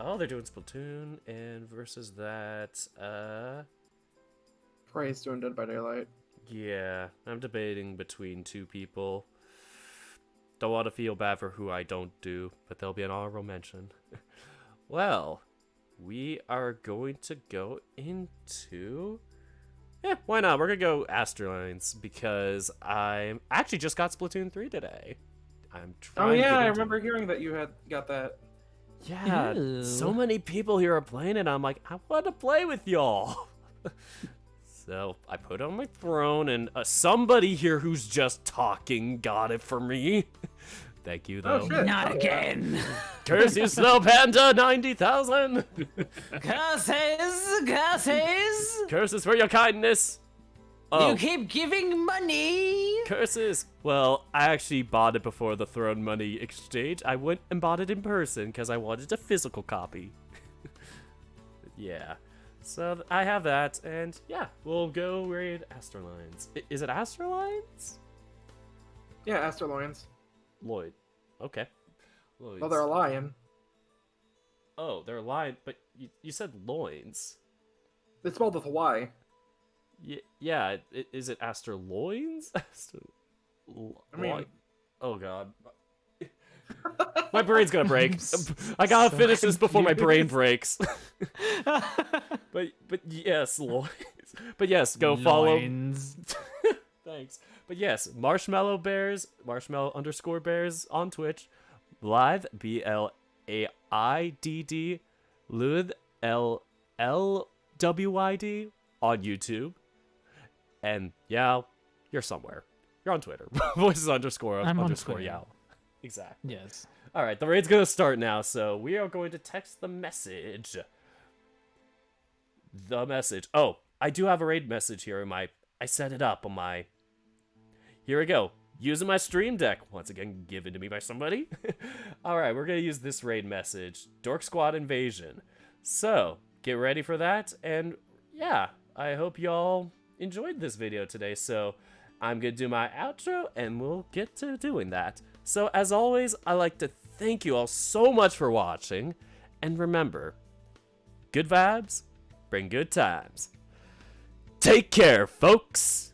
Oh, they're doing Splatoon, and versus that, Prey's doing Dead by Daylight. yeah, I'm debating between two people. Don't want to feel bad for who I don't do, but there'll be an honorable mention. Well, we are going to go into... Yeah, why not? We're going to go Astrolines, because I actually just got Splatoon 3 today. I'm trying Oh to yeah, get I into remember it. hearing that you had got that. Yeah, Ew. so many people here are playing it. I'm like, I want to play with y'all. So I put it on my throne, and somebody here who's just talking got it for me. Thank you, though. Oh shit! Not again. Curse you, Snow Panda 90,000. Curses. Curses for your kindness. Oh, You keep giving money. curses. Well, I actually bought it before the throne money exchange. I went and bought it in person because I wanted a physical copy. Yeah. So I have that, and yeah, we'll go raid Astrolines. Is it Astrolines? Yeah, Astroloians. Lloyd. Okay. Lloyd's. Well, they're a lion. Oh, they're lion, but you said loins. It's spelled with a Y. Yeah, is it Astroloins? I mean- oh god. My brain's gonna break. I gotta finish this before my brain breaks. But yes, loins. But yes, go follow. Loins. Thanks. But yes, Marshmallow Bears, Marshmallow_Bears on Twitch, live BLAIDD, Luth LLWID on YouTube, and Yao, you're somewhere. You're on Twitter. Voices underscore I'm on underscore Twitter. Yao. Exactly. Yes. All right, the raid's gonna start now, so we are going to text the message. The message. Oh, I do have a raid message here in my. I set it up on my. Here we go. Using my stream deck. Once again, given to me by somebody. All right, we're gonna use this raid message. Dork Squad Invasion. So get ready for that, and yeah, I hope y'all enjoyed this video today. So I'm gonna do my outro, and we'll get to doing that. So as always, I like to thank you all so much for watching, and remember, good vibes bring good times. Take care, folks!